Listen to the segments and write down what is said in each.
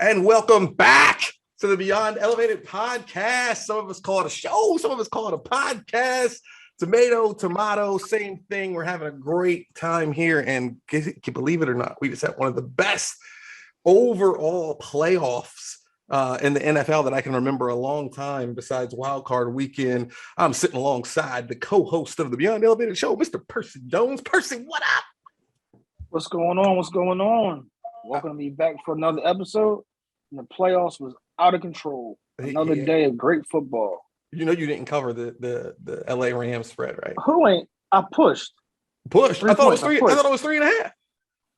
And welcome back to the Beyond Elevated podcast. Some of us call it a show, some of us call it a podcast. Tomato, same thing. We're having a great time here. And can you believe it or not, we just had one of the best overall playoffs in the NFL that I can remember a long time besides Wild Card Weekend. I'm sitting alongside the co-host of the Beyond Elevated show, Mr. Percy Jones. Percy, what up? What's going on? Welcome to me back for another episode. And the playoffs was out of control. Another day of great football. You know you didn't cover the LA Rams spread, right? Who ain't? I pushed. I thought it was three. I thought it was 3.5.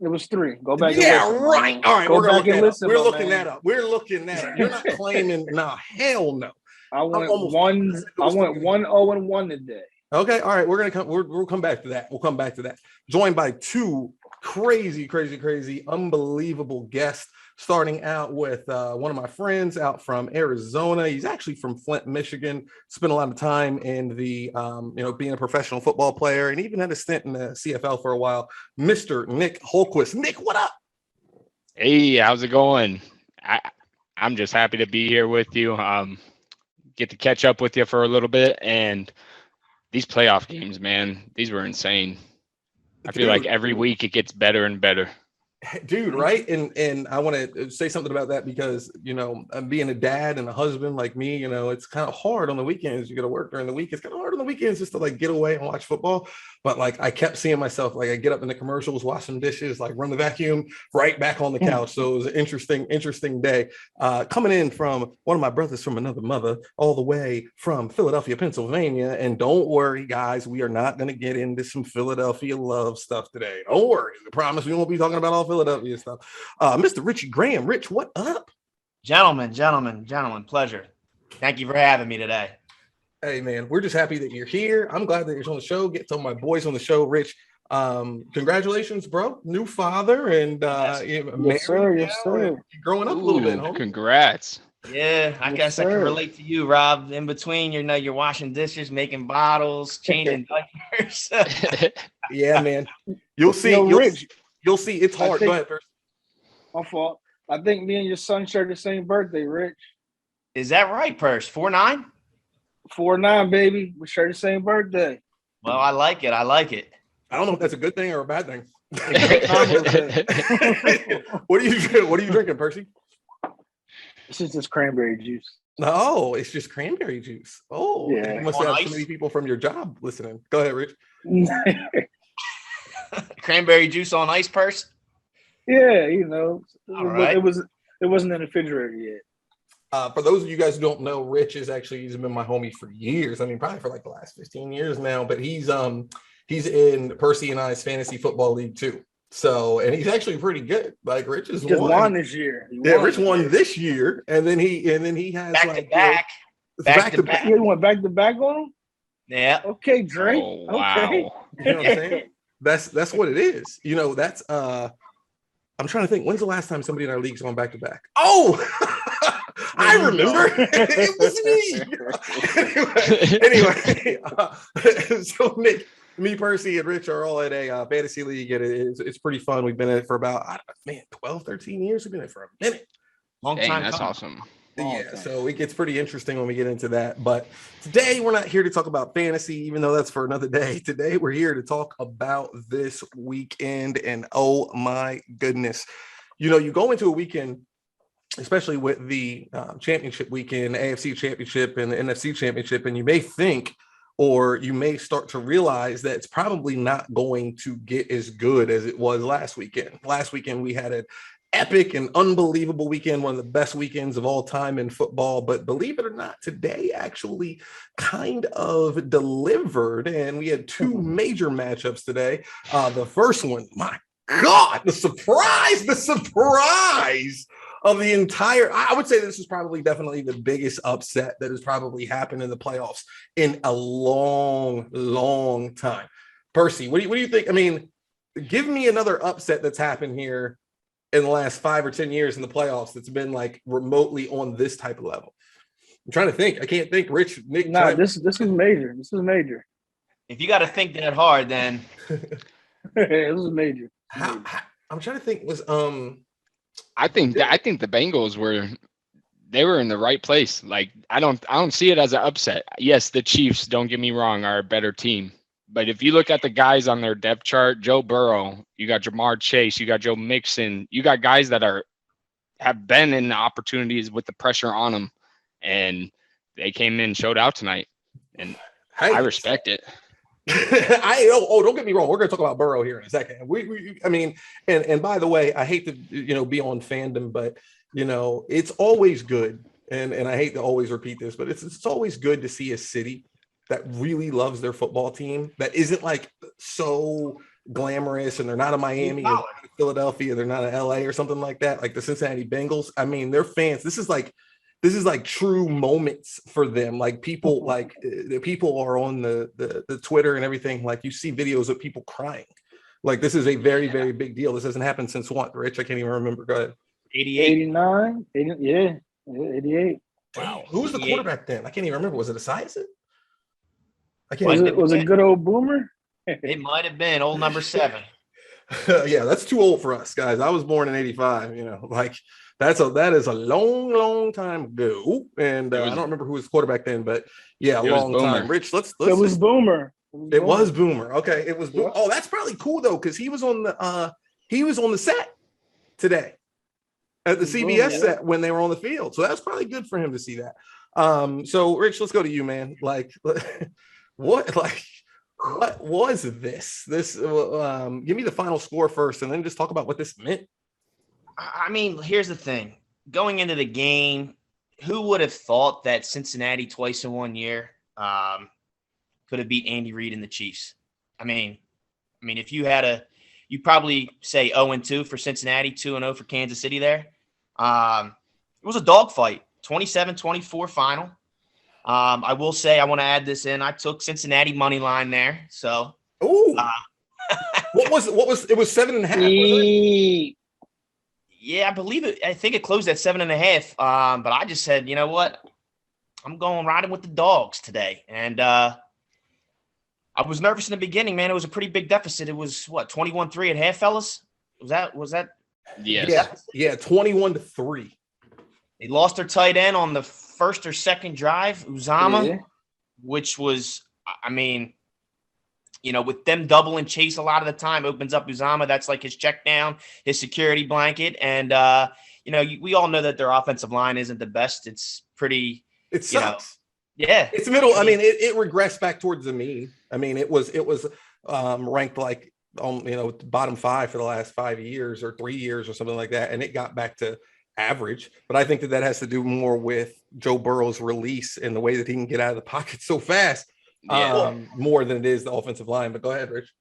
It was 3. Go back. Yeah, and listen. right. All right, Go back and listen. We're looking that up. We're looking that up. You're not claiming. No, hell no. I went 1-0-1 today. Okay, all right. We'll come back to that. We'll come back to that. Joined by two crazy, unbelievable guests. Starting out with one of my friends out from Arizona. He's actually from Flint, Michigan. Spent a lot of time in the, being a professional football player, and even had a stint in the CFL for a while. Mr. Nick Hulquist. Nick, what up? Hey, how's it going? I'm just happy to be here with you. Get to catch up with you for a little bit, and these playoff games, man, these were insane. I feel like every week it gets better and better. Dude, right? And I want to say something about that because, being a dad and a husband like me, it's kind of hard on the weekends. You got to work during the week. It's kind of hard on the weekends just to get away and watch football. But I kept seeing myself, I get up in the commercials, wash some dishes, run the vacuum, right back on the couch. So it was an interesting day. Coming in from one of my brothers from another mother, all the way from Philadelphia, Pennsylvania. And don't worry, guys, we are not going to get into some Philadelphia love stuff today. Don't worry. I promise we won't be talking about all Philadelphia stuff. Mr. Richard Graham. Rich, what up? Gentlemen, pleasure. Thank you for having me today. Hey, man, we're just happy that you're here. I'm glad that you're on the show. Get some of my boys on the show. Rich, congratulations, bro. New father and yes, sir. You're growing up a little bit, homie. Congrats. Yeah, I guess I can relate to you, Rob. In between, you're washing dishes, making bottles, changing diapers. Yeah, man. You'll see. You'll see. It's hard. Go ahead, first. My fault. I think me and your son share the same birthday, Rich. Is that right, Percy? 4'9"? 4'9", baby. We share the same birthday. Well, I like it. I don't know if that's a good thing or a bad thing. What are you drinking, Percy? This is just cranberry juice. No, it's just cranberry juice. Oh, yeah. You must have so many people from your job listening. Go ahead, Rich. Cranberry juice on ice, Percy? Yeah, All right. It wasn't in the refrigerator yet. For those of you guys who don't know, Rich he's been my homie for years. I mean, probably for the last 15 years now. But he's in Percy and I's fantasy football league too. So, and he's actually pretty good. Rich has won this year. Rich won this year, and then he has back to back. You went back to back on him. Yeah. Okay, Drake. Oh, wow. Okay. You know what I'm saying? That's what it is. That's I'm trying to think. When's the last time somebody in our league's gone back to back? Oh, I remember. It was me. Anyway, so Nick, me, Percy, and Rich are all at a fantasy league, and it's pretty fun. We've been in it for about 12, 13 years. We've been in it for a minute. Long time. That's awesome. Yeah, so it gets pretty interesting when we get into that. But today we're not here to talk about fantasy, even though that's for another day. Today we're here to talk about this weekend, and oh my goodness, you go into a weekend, especially with the championship weekend, AFC championship and the NFC championship, and you may think, or you may start to realize that it's probably not going to get as good as it was last weekend. Last weekend we had an epic and unbelievable weekend, one of the best weekends of all time in football. But believe it or not, today actually kind of delivered, and we had two major matchups today. The first one, my God, the surprise of the entire, I would say this is probably definitely the biggest upset that has probably happened in the playoffs in a long time. Percy, what do you think? I mean, give me another upset that's happened here in the last 5 or 10 years in the playoffs that's been remotely on this type of level. I'm trying to think. I can't think. Rich, Nick. No, this is major. This is major. If you got to think that hard, then this is major. I'm trying to think. Was I think the Bengals were in the right place. Like I don't see it as an upset. Yes, the Chiefs, don't get me wrong, are a better team. But if you look at the guys on their depth chart, Joe Burrow, you got Jamar Chase, you got Joe Mixon, you got guys that have been in the opportunities with the pressure on them, and they came in, showed out tonight, and I respect it. Don't get me wrong. We're going to talk about Burrow here in a second. I mean, and by the way, I hate to be on fandom, but it's always good, and I hate to always repeat this, but it's always good to see a city that really loves their football team, that isn't like so glamorous, and they're not a Miami or Philadelphia, they're not an LA or something like that, like the Cincinnati Bengals. I mean, their fans, this is like true moments for them. Like people, like the people are on the Twitter and everything. Like you see videos of people crying. Like this is a very, very big deal. This hasn't happened since what, Rich? I can't even remember. Go ahead. 88, 89, 88. Wow. Who was the quarterback then? I can't even remember. Was it Esiason? Was it good old Boomer? It might have been old number 7. Yeah, that's too old for us, guys. I was born in 85. Like that is a long, long time ago. And I don't remember who was quarterback then, but yeah, a long time. Rich, let's. It was Boomer. It was Boomer. Okay, it was. Boomer. Oh, that's probably cool though, because he was on the set today at the CBS set when they were on the field. So that's probably good for him to see that. So Rich, let's go to you, man. Like. What was this? Give me the final score first, and then just talk about what this meant. I mean, here's the thing. Going into the game, who would have thought that Cincinnati twice in 1 year could have beat Andy Reid and the Chiefs? I mean, if you you probably say 0-2 for Cincinnati, 2-0 for Kansas City there. It was a dogfight, 27-24 final. I will say, I want to add this in. I took Cincinnati money line there. So, what was it? Was 7.5. Wasn't it? Yeah, I believe it. I think it closed at 7.5. But I just said, you know what? I'm going riding with the dogs today. And I was nervous in the beginning, man. It was a pretty big deficit. It was 21-3 at half, fellas? Was that? Yes. Yeah, 21-3. They lost their tight end on the first or second drive, Uzama, which was, with them doubling Chase a lot of the time, opens up Uzama. That's like his check down, his security blanket. And, we all know that their offensive line isn't the best. It's pretty – it sucks. Yeah. It's middle. I mean, it regressed back towards the mean. I mean, it was ranked like on, bottom 5 for the last 5 years or 3 years or something like that. And it got back to average, but I think that has to do more with Joe Burrow's release and the way that he can get out of the pocket so fast, more than it is the offensive line. But go ahead, Rich.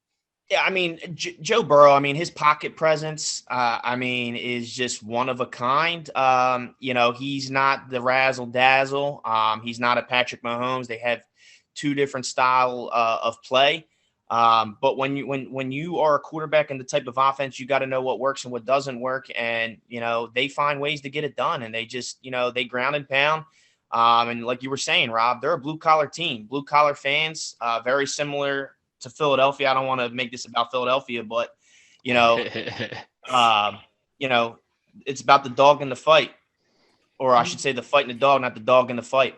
Yeah, I mean, Joe Burrow, his pocket presence, is just one of a kind. He's not the razzle dazzle. He's not a Patrick Mahomes. They have two different style of play. But when you are a quarterback in the type of offense, you got to know what works and what doesn't work. And, they find ways to get it done, and they just, they ground and pound. And like you were saying, Rob, they're a blue collar team, blue collar fans, very similar to Philadelphia. I don't want to make this about Philadelphia, but, it's about the dog in the fight, or I should say the fight in the dog, not the dog in the fight.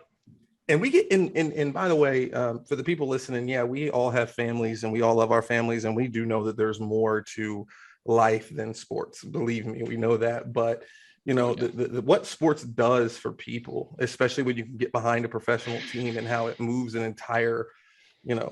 And we get in by the way, for the people listening, yeah, we all have families and we all love our families. And we do know that there's more to life than sports. Believe me, we know that. But, what sports does for people, especially when you can get behind a professional team and how it moves an entire,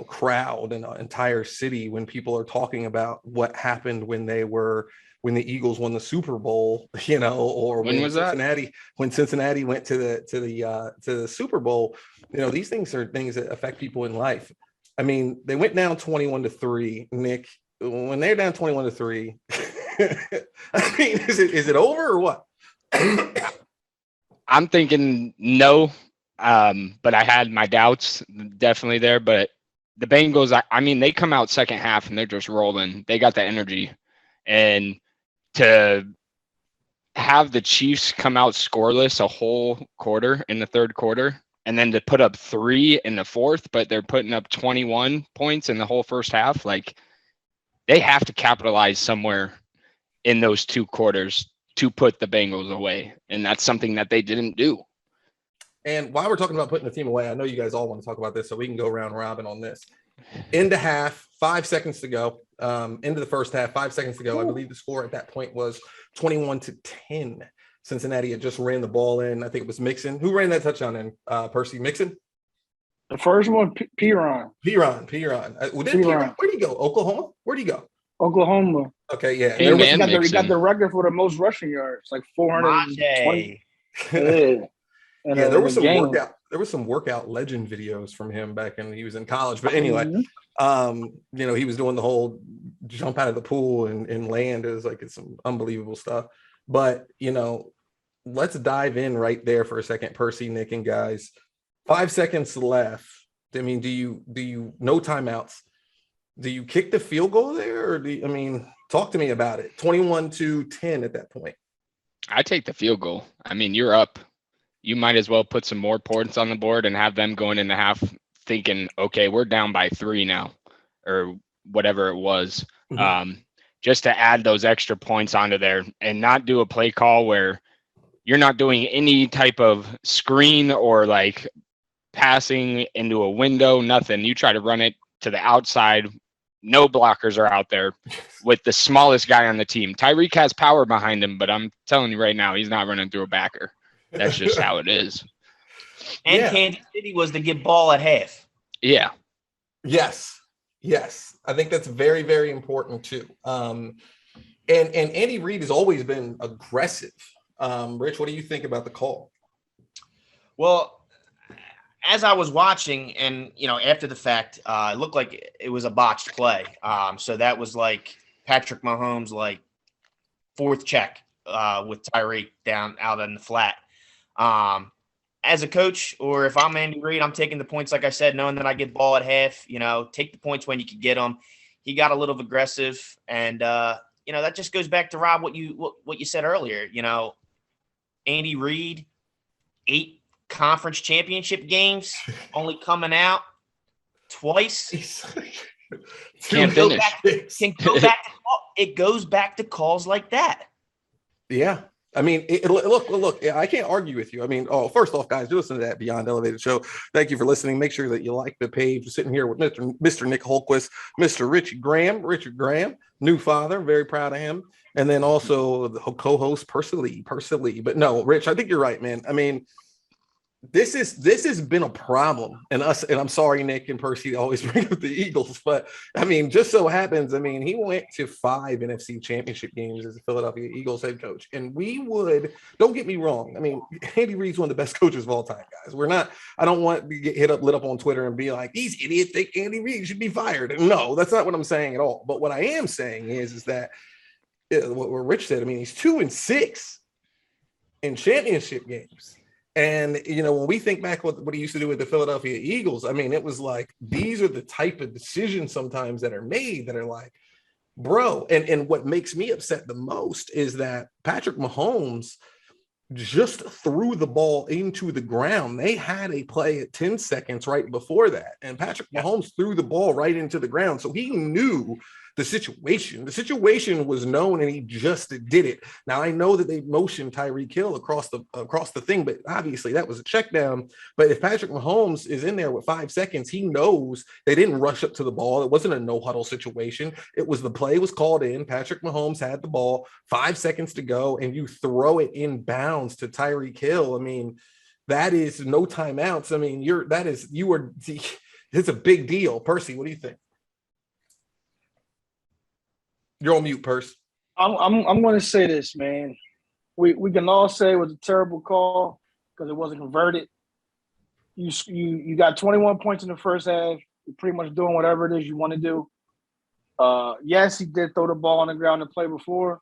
crowd and an entire city when people are talking about what happened when the Eagles won the Super Bowl, or when Cincinnati went to the Super Bowl, these things are things that affect people in life. I mean, they went down 21-3, Nick. When they're down 21-3, I mean, is it over or what? I'm thinking no, but I had my doubts definitely there. But the Bengals, I mean, they come out second half and they're just rolling. They got the energy, and to have the Chiefs come out scoreless a whole quarter in the third quarter, and then to put up 3 in the fourth, but they're putting up 21 points in the whole first half. Like, they have to capitalize somewhere in those 2 quarters to put the Bengals away. And that's something that they didn't do. And while we're talking about putting the team away, I know you guys all want to talk about this, so we can go round robin on this. Into half, 5 seconds to go. Into the first half, 5 seconds to go. I believe the score at that point was 21-10. Cincinnati had just ran the ball in. I think it was Mixon. Who ran that touchdown in? Percy Mixon? The first one, Piron. Where'd he go? Oklahoma? Where'd he go? Oklahoma. Okay, yeah. He got the record for the most rushing yards, like 420. Yeah, there was some workout legend videos from him back when he was in college. But anyway, he was doing the whole jump out of the pool and land. It was like it's some unbelievable stuff. But let's dive in right there for a second, Percy, Nick, and guys. 5 seconds left. I mean, do you no timeouts? Do you kick the field goal there, or talk to me about it? 21-10 at that point. I take the field goal. I mean, you're up. You might as well put some more points on the board and have them going into half thinking, okay, we're down by 3 now, or whatever it was. Mm-hmm. Just to add those extra points onto there and not do a play call where you're not doing any type of screen or like passing into a window, nothing. You try to run it to the outside. No blockers are out there with the smallest guy on the team. Tyreek has power behind him, but I'm telling you right now, he's not running through a backer. That's just how it is. And Kansas City was to get ball at half. Yeah. Yes. I think that's very, very important too. And Andy Reid has always been aggressive. Rich, what do you think about the call? Well, as I was watching and, after the fact, it looked like it was a botched play. So that was like Patrick Mahomes, like fourth check with Tyreek down out in the flat. As a coach, or if I'm Andy Reid, I'm taking the points, like I said, knowing that I get ball at half, take the points when you can get them. He got a little aggressive. And, that just goes back to, Rob, what you said earlier. Andy Reid, 8 conference championship games, only coming out twice. Can't finish. It goes back to calls like that. Yeah. I mean, look, I can't argue with you. I mean, first off, guys, do listen to that Beyond Elevated show. Thank you for listening. Make sure that you like the page. We're sitting here with Mr. Nick Hulquist, Mr. Richard Graham, new father, very proud of him. And then also the co-host, Percy. But no, Rich, I think you're right, man. I mean, this has been a problem, and I'm sorry, Nick and Percy always bring up the Eagles, but I mean, just so happens, he went to 5 NFC championship games as a Philadelphia Eagles head coach, and don't get me wrong, Andy Reid's one of the best coaches of all time, guys. I don't want to get lit up on Twitter and be like, these idiots think Andy Reid should be fired. No, that's not what I'm saying at all. But what I am saying is that what Rich said, he's 2-6 in championship games. And, when we think back what he used to do with the Philadelphia Eagles, it was like, these are the type of decisions sometimes that are made that are like, bro. And what makes me upset the most is that Patrick Mahomes just threw the ball into the ground. They had a play at 10 seconds right before that. And Patrick Mahomes threw the ball right into the ground. So he knew the situation. The situation was known, and he just did it. Now, I know that they motioned Tyreek Hill across the thing, but obviously that was a check down. But if Patrick Mahomes is in there with 5 seconds, he knows they didn't rush up to the ball. It wasn't a no-huddle situation. It was the play was called in. Patrick Mahomes had the ball, 5 seconds to go, and you throw it in bounds to Tyreek Hill. That is no timeouts. It's a big deal. Percy, what do you think? You're on mute, Percy. I'm going to say this, man. We can all say it was a terrible call because it wasn't converted. You got 21 points in the first half. You're pretty much doing whatever it is you want to do. Yes, he did throw the ball on the ground to play before,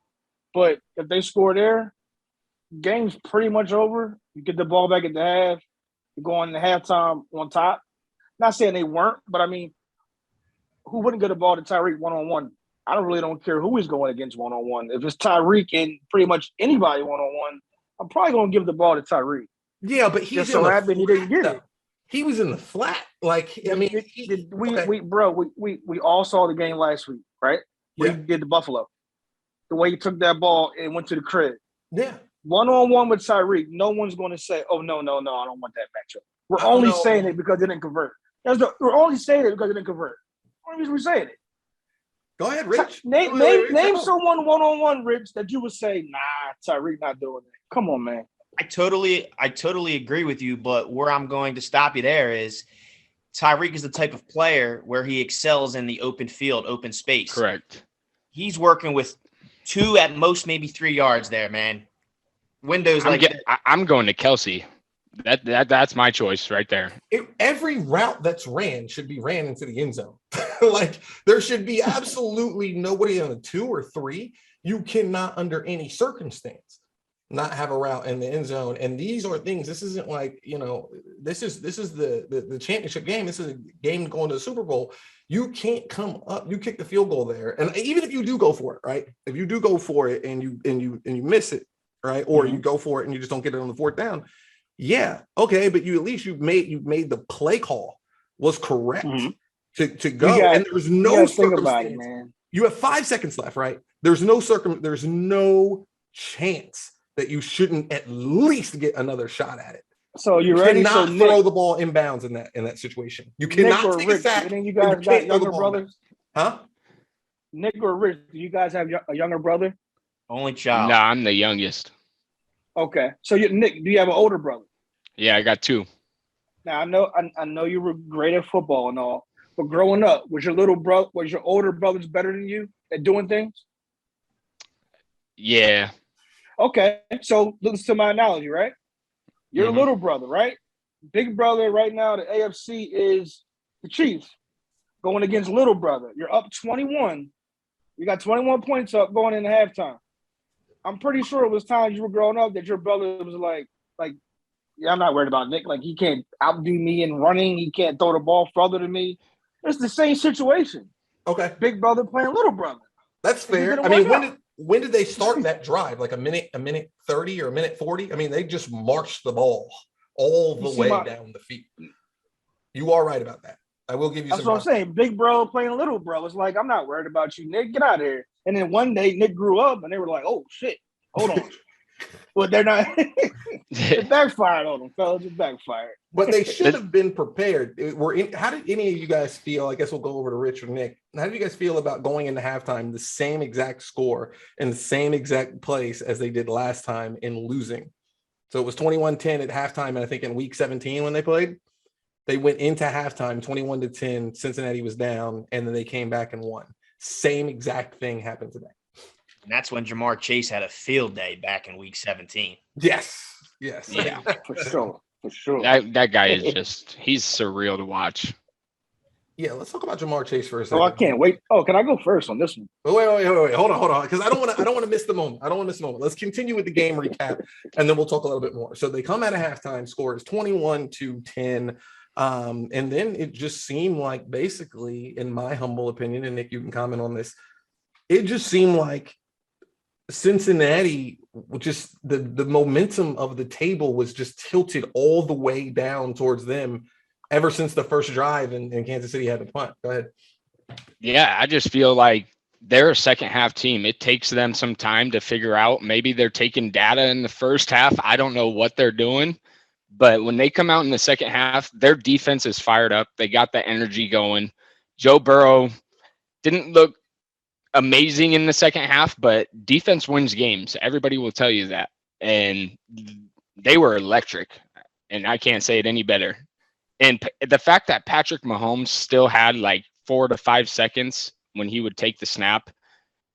but if they score there, game's pretty much over. You get the ball back at the half. You're going to halftime on top. Not saying they weren't, but who wouldn't get the ball to Tyreek one-on-one? I don't care who he's going against one-on-one. If it's Tyreek and pretty much anybody one-on-one, I'm probably going to give the ball to Tyreek. Yeah, but he's just so happy he didn't get it. He was in the flat. We all saw the game last week, right? Where he did the Buffalo. The way he took that ball and went to the crib. Yeah. One-on-one with Tyreek, no one's going to say, oh, no, I don't want that matchup. We're only saying it because it didn't convert. We're only saying it because it didn't convert. Only reason we're saying it. Go ahead, Rich. Name someone one-on-one, Rich, that you would say, nah, Tyreek not doing that. Come on, man. I totally agree with you, but where I'm going to stop you there is Tyreek is the type of player where he excels in the open field, open space. Correct. He's working with 2 at most, maybe 3 yards there, man. Windows I'm going to Kelsey. That's my choice right there. Every route that's ran should be ran into the end zone. Like there should be absolutely nobody on a 2 or 3. You cannot, under any circumstance, not have a route in the end zone. And these are things. This isn't like, this is the championship game. This is a game going to the Super Bowl. You can't come up. You kick the field goal there, and even if you do go for it, right? If you do go for it and you miss it, right, or you go for it and you just don't get it on the 4th down. Yeah, okay, but you at least you made the play call was correct to go, and there's no think about it, man. You have 5 seconds left, right? There's no chance that you shouldn't at least get another shot at it. So you ready? Cannot throw the ball inbounds in that situation. You cannot take a sack. And then you guys got younger brothers, huh? Nick or Rich? Do you guys have a younger brother? Only child. No, I'm the youngest. Okay, so Nick, do you have an older brother? Yeah, I got 2. Now I know you were great at football and all, but growing up, was your older brothers better than you at doing things? Yeah. Okay, so listen to my analogy, right? Your little brother, right? Big brother right now, the AFC is the Chiefs going against little brother. You're up 21. You got 21 points up going into halftime. I'm pretty sure it was times you were growing up that your brother was like, yeah, I'm not worried about Nick. Like, he can't outdo me in running. He can't throw the ball further than me. It's the same situation. Okay. Big brother playing little brother. That's fair. I mean, when did they start that drive? Like a minute 30 or a minute 40? I mean, they just marched the ball all the way down the field. You are right about that. I will give you That's what I'm saying. Big bro playing little bro. It's like, I'm not worried about you, Nick. Get out of here. And then one day, Nick grew up, and they were like, oh, shit. Hold on. Well, they're not. It backfired on them, fellas. It backfired. But they should have been prepared. How did any of you guys feel? I guess we'll go over to Rich or Nick. How did you guys feel about going into halftime, the same exact score in the same exact place as they did last time and losing? So it was 21-10 at halftime, and I think in week 17 when they played, they went into halftime 21-10. Cincinnati was down, and then they came back and won. Same exact thing happened today. And that's when Jamar Chase had a field day back in week 17. Yes. Yeah. For sure. That guy is he's surreal to watch. Yeah, let's talk about Jamar Chase for a second. Oh, I can't wait. Oh, can I go first on this one? Wait. Hold on. Because I don't want to miss the moment. Let's continue with the game recap, and then we'll talk a little bit more. So they come out of halftime, score is 21-10. And then it just seemed like, basically, in my humble opinion, and Nick, you can comment on this, it just seemed like Cincinnati, just the momentum of the table was just tilted all the way down towards them ever since the first drive and Kansas City had the punt. Go ahead. Yeah, I just feel like they're a second half team. It takes them some time to figure out. Maybe they're taking data in the first half. I don't know what they're doing. But when they come out in the second half, their defense is fired up. They got the energy going. Joe Burrow didn't look amazing in the second half, but defense wins games. Everybody will tell you that. And they were electric, and I can't say it any better. And the fact that Patrick Mahomes still had like 4 to 5 seconds when he would take the snap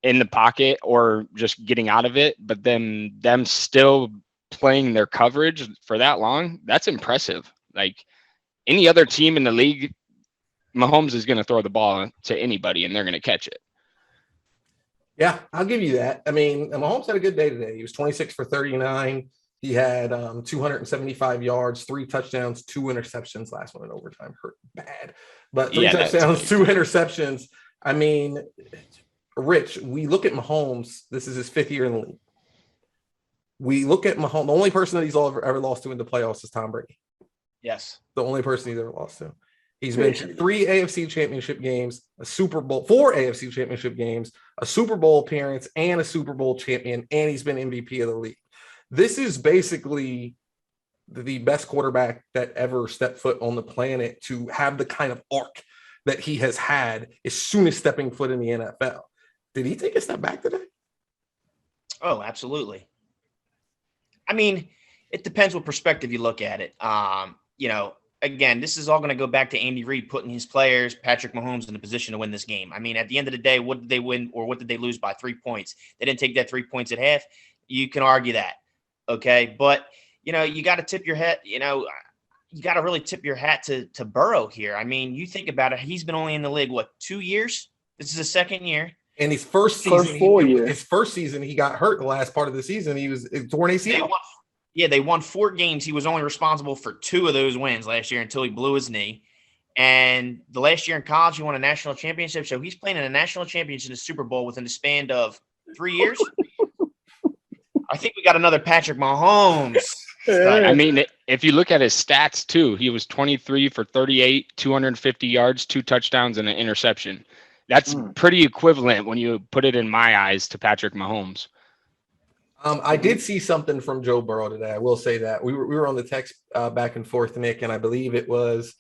in the pocket or just getting out of it, but then them still playing their coverage for that long, that's impressive. Like any other team in the league, Mahomes is going to throw the ball to anybody and they're going to catch it. Yeah, I'll give you that. I mean, Mahomes had a good day today. He was 26 for 39. He had 275 yards, 3 touchdowns, 2 interceptions. Last one in overtime hurt bad. But 3 touchdowns, 2 interceptions. I mean, Rich, we look at Mahomes. This is his 5th year in the league. We look at Mahomes. The only person that he's ever lost to in the playoffs is Tom Brady. Yes. The only person he's ever lost to. He's been to 3 AFC championship games, a Super Bowl, 4 AFC championship games, a Super Bowl appearance, and a Super Bowl champion, and he's been MVP of the league. this is basically the best quarterback that ever stepped foot on the planet to have the kind of arc that he has had as soon as stepping foot in the NFL. Did he take a step back today? Oh, absolutely. I mean, it depends what perspective you look at it. Again, this is all going to go back to Andy Reid putting his players, Patrick Mahomes, in a position to win this game. I mean, at the end of the day, what did they win or what did they lose by? 3 points. They didn't take that 3 points at half. You can argue that. Okay. But, you got to tip your hat, you got to really tip your hat to Burrow here. I mean, you think about it. He's been only in the league, 2 years? This is his second year. And his first season, he got hurt the last part of the season. He was torn ACL. They won 4 games. He was only responsible for 2 of those wins last year until he blew his knee. And the last year in college, he won a national championship. So he's playing in a national championship in the Super Bowl within the span of 3 years. I think we got another Patrick Mahomes. I mean, if you look at his stats too, he was 23 for 38, 250 yards, 2 touchdowns, and an interception. That's pretty equivalent when you put it in my eyes to Patrick Mahomes. I did see something from Joe Burrow today. I will say that we were on the text back and forth, Nick, and I believe it was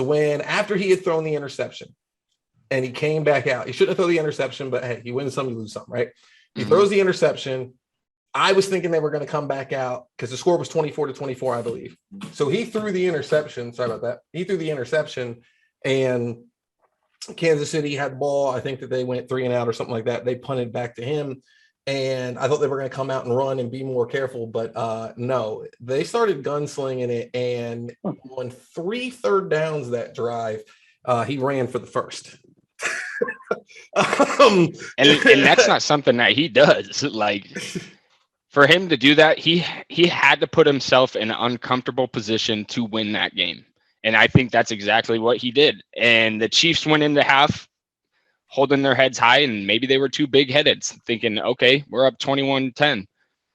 when after he had thrown the interception and he came back out. He shouldn't have thrown the interception, but hey, you win some, you lose some, right? He throws the interception. I was thinking they were going to come back out because the score was 24-24, I believe. So he threw the interception. Sorry about that. He threw the interception, and Kansas City had the ball. I think that they went 3 and out or something like that. They punted back to him, and I thought they were going to come out and run and be more careful, but no. They started gunslinging it, and on 3 third downs that drive, he ran for the first. And that's not something that he does. Like, for him to do that, he had to put himself in an uncomfortable position to win that game. And I think that's exactly what he did. And the Chiefs went into half holding their heads high, and maybe they were too big-headed, thinking, okay, we're up 21-10.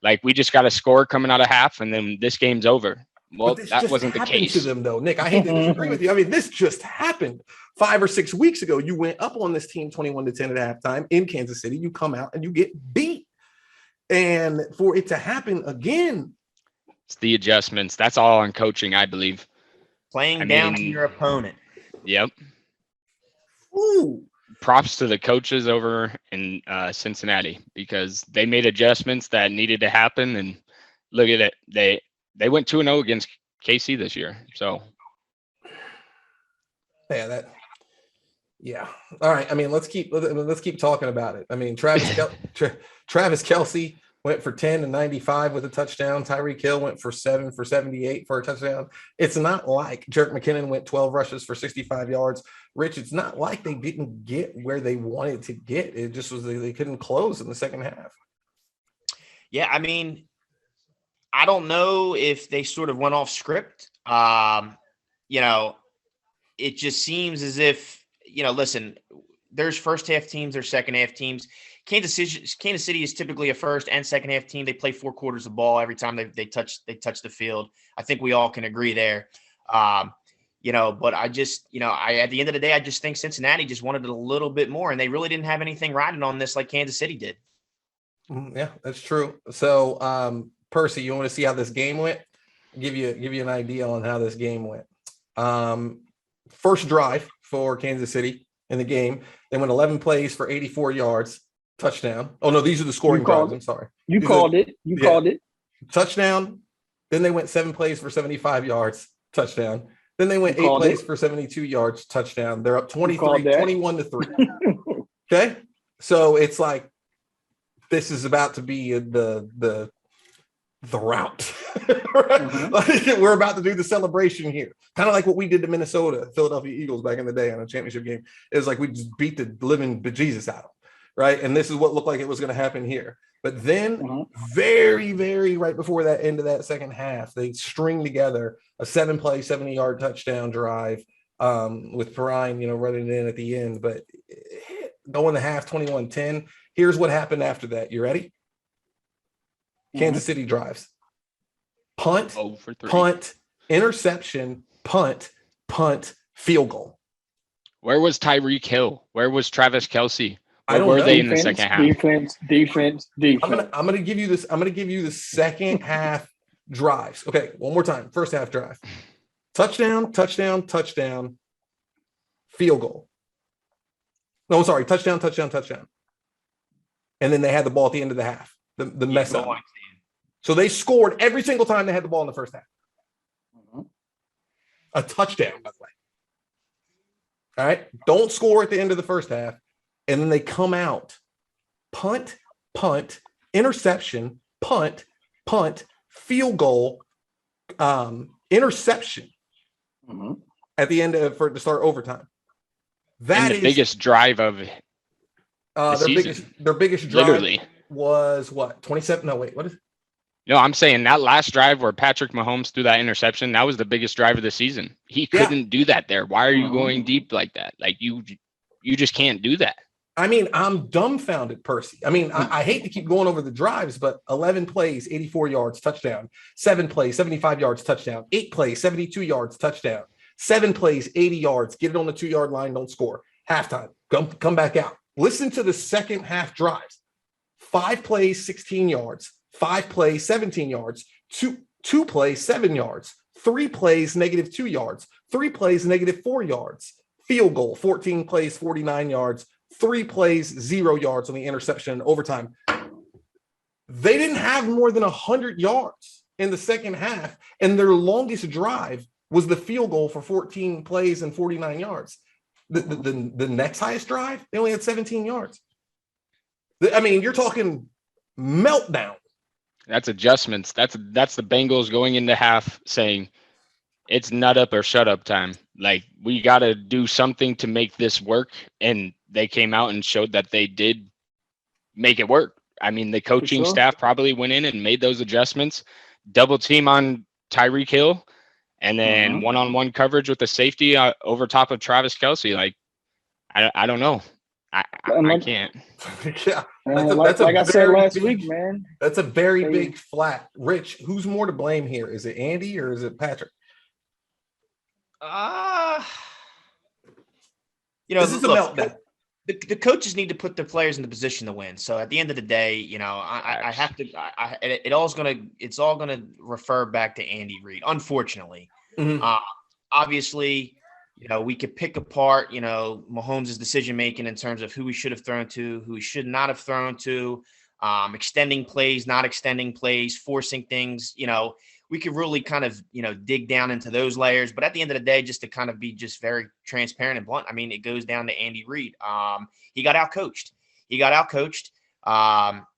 Like, we just got a score coming out of half, and then this game's over. Well, that wasn't the case. To them, though, Nick, I hate to disagree with you. I mean, this just happened 5 or 6 weeks ago. You went up on this team 21-10 at halftime in Kansas City. You come out and you get beat. And for it to happen again, it's the adjustments. That's all on coaching, I believe. Playing down to your opponent. Yep. Ooh. Props to the coaches over in Cincinnati, because they made adjustments that needed to happen. And look at it. They went 2-0 against KC this year. So. Yeah. All right. I mean, let's keep talking about it. I mean, Travis Kelce went for 10 and 95 with a touchdown. Tyreek Hill went for 7 for 78 for a touchdown. It's not like Jerick McKinnon went 12 rushes for 65 yards. Rich, it's not like they didn't get where they wanted to get. It just was they couldn't close in the second half. Yeah, I mean, I don't know if they sort of went off script. It just seems as if, listen, there's first half teams, there's second half teams. Kansas City is typically a first and second half team. They play 4 quarters of ball every time they touch the field. I think we all can agree there. But I just, at the end of the day, I just think Cincinnati just wanted it a little bit more, and they really didn't have anything riding on this like Kansas City did. Yeah, that's true. So, Percy, you want to see how this game went? Give you an idea on how this game went. First drive for Kansas City in the game, they went 11 plays for 84 yards, touchdown. Oh no, these are the scoring drives. I'm sorry. You called it. Touchdown. Then they went 7 plays for 75 yards, touchdown. Then they went 8 plays for 72 yards, touchdown. They're up 21-3. Okay, so it's like this is about to be the route. Right? Like, we're about to do the celebration here, kind of like what we did to Philadelphia Eagles back in the day on a championship game. It was like we just beat the living bejesus out of them, right? And this is what looked like it was going to happen here. But then very, very right before that end of that second half, they string together a 7-play, 70-yard touchdown drive with Perrine, running in at the end. But going to half 21-10, here's what happened after that. You ready? Kansas City drives. Punt, interception, punt, field goal. Where was Tyreek Hill? Where was Travis Kelce? I don't were know. they in the second half? Defense. I'm gonna give you this. I'm gonna give you the second half drives. Okay, one more time. First half drive. Touchdown, field goal. No, sorry, touchdown. And then they had the ball at the end of the half. The mess up. So they scored every single time they had the ball in the first half. A touchdown, by the way. All right. Don't score at the end of the first half. And then they come out. Punt, interception, punt, field goal, interception at the end to start overtime. That is the biggest drive of their biggest drive literally was what? 27? No, wait, what is it? No, I'm saying that last drive where Patrick Mahomes threw that interception, that was the biggest drive of the season. He couldn't do that there. Why are you going deep like that? Like you just can't do that. I mean, I'm dumbfounded, Percy. I mean, I hate to keep going over the drives, but 11 plays, 84 yards, touchdown. 7 plays, 75 yards, touchdown. 8 plays, 72 yards, touchdown. 7 plays, 80 yards. Get it on the 2-yard line, don't score. Halftime, come back out. Listen to the second half drives. 5 plays, 16 yards. 5 plays, 17 yards. 2 plays, 7 yards. 3 plays, -2 yards. 3 plays, -4 yards. Field goal, 14 plays, 49 yards. 3 plays, 0 yards on the interception in overtime. They didn't have more than 100 yards in the second half, and their longest drive was the field goal for 14 plays and 49 yards. The next highest drive, they only had 17 yards. I mean, you're talking meltdown. That's adjustments. That's the Bengals going into half saying it's nut up or shut up time. Like, we got to do something to make this work. And they came out and showed that they did make it work. I mean, the coaching staff probably went in and made those adjustments, double team on Tyreek Hill, and then one-on-one coverage with the safety over top of Travis Kelce. Like, I don't know. I can't. Yeah. Like I said last week, man. That's a very big flat. Rich, who's more to blame here? Is it Andy or is it Patrick? This is a meltdown. The coaches need to put their players in the position to win. So at the end of the day, I have to. It's all gonna refer back to Andy Reid. Unfortunately, obviously, we could pick apart, Mahomes' decision making in terms of who he should have thrown to, who he should not have thrown to, extending plays, not extending plays, forcing things. We could really kind of, dig down into those layers. But at the end of the day, just to kind of be just very transparent and blunt, I mean, it goes down to Andy Reid. He got outcoached.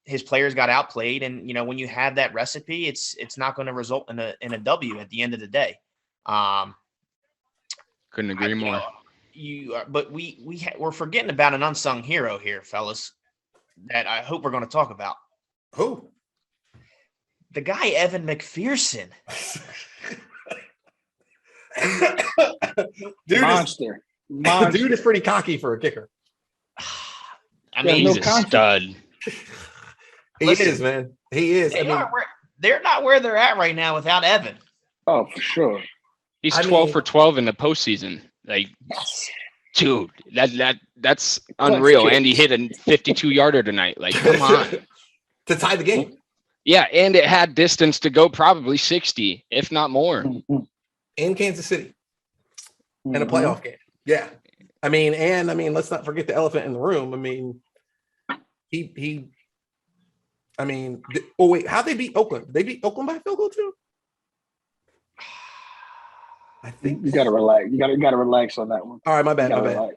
His players got outplayed. And, when you have that recipe, it's not going to result in a W at the end of the day. Couldn't agree more. But we're forgetting about an unsung hero here, fellas, that I hope we're going to talk about. Who? The guy, Evan McPherson. Monster. Dude is pretty cocky for a kicker. I mean, he's a stud. He is, man. He is. They're not where they're at right now without Evan. Oh, for sure. He's 12 for 12 in the postseason. Like, dude, that's unreal. And he hit a 52-yarder tonight. Like, come on. To tie the game. Yeah, and it had distance to go, probably 60, if not more. In Kansas City. In a playoff game. Yeah. I mean, let's not forget the elephant in the room. I mean, how'd they beat Oakland? Did they beat Oakland by a field goal too? I think you gotta relax. You gotta relax on that one. All right, my bad. Relax.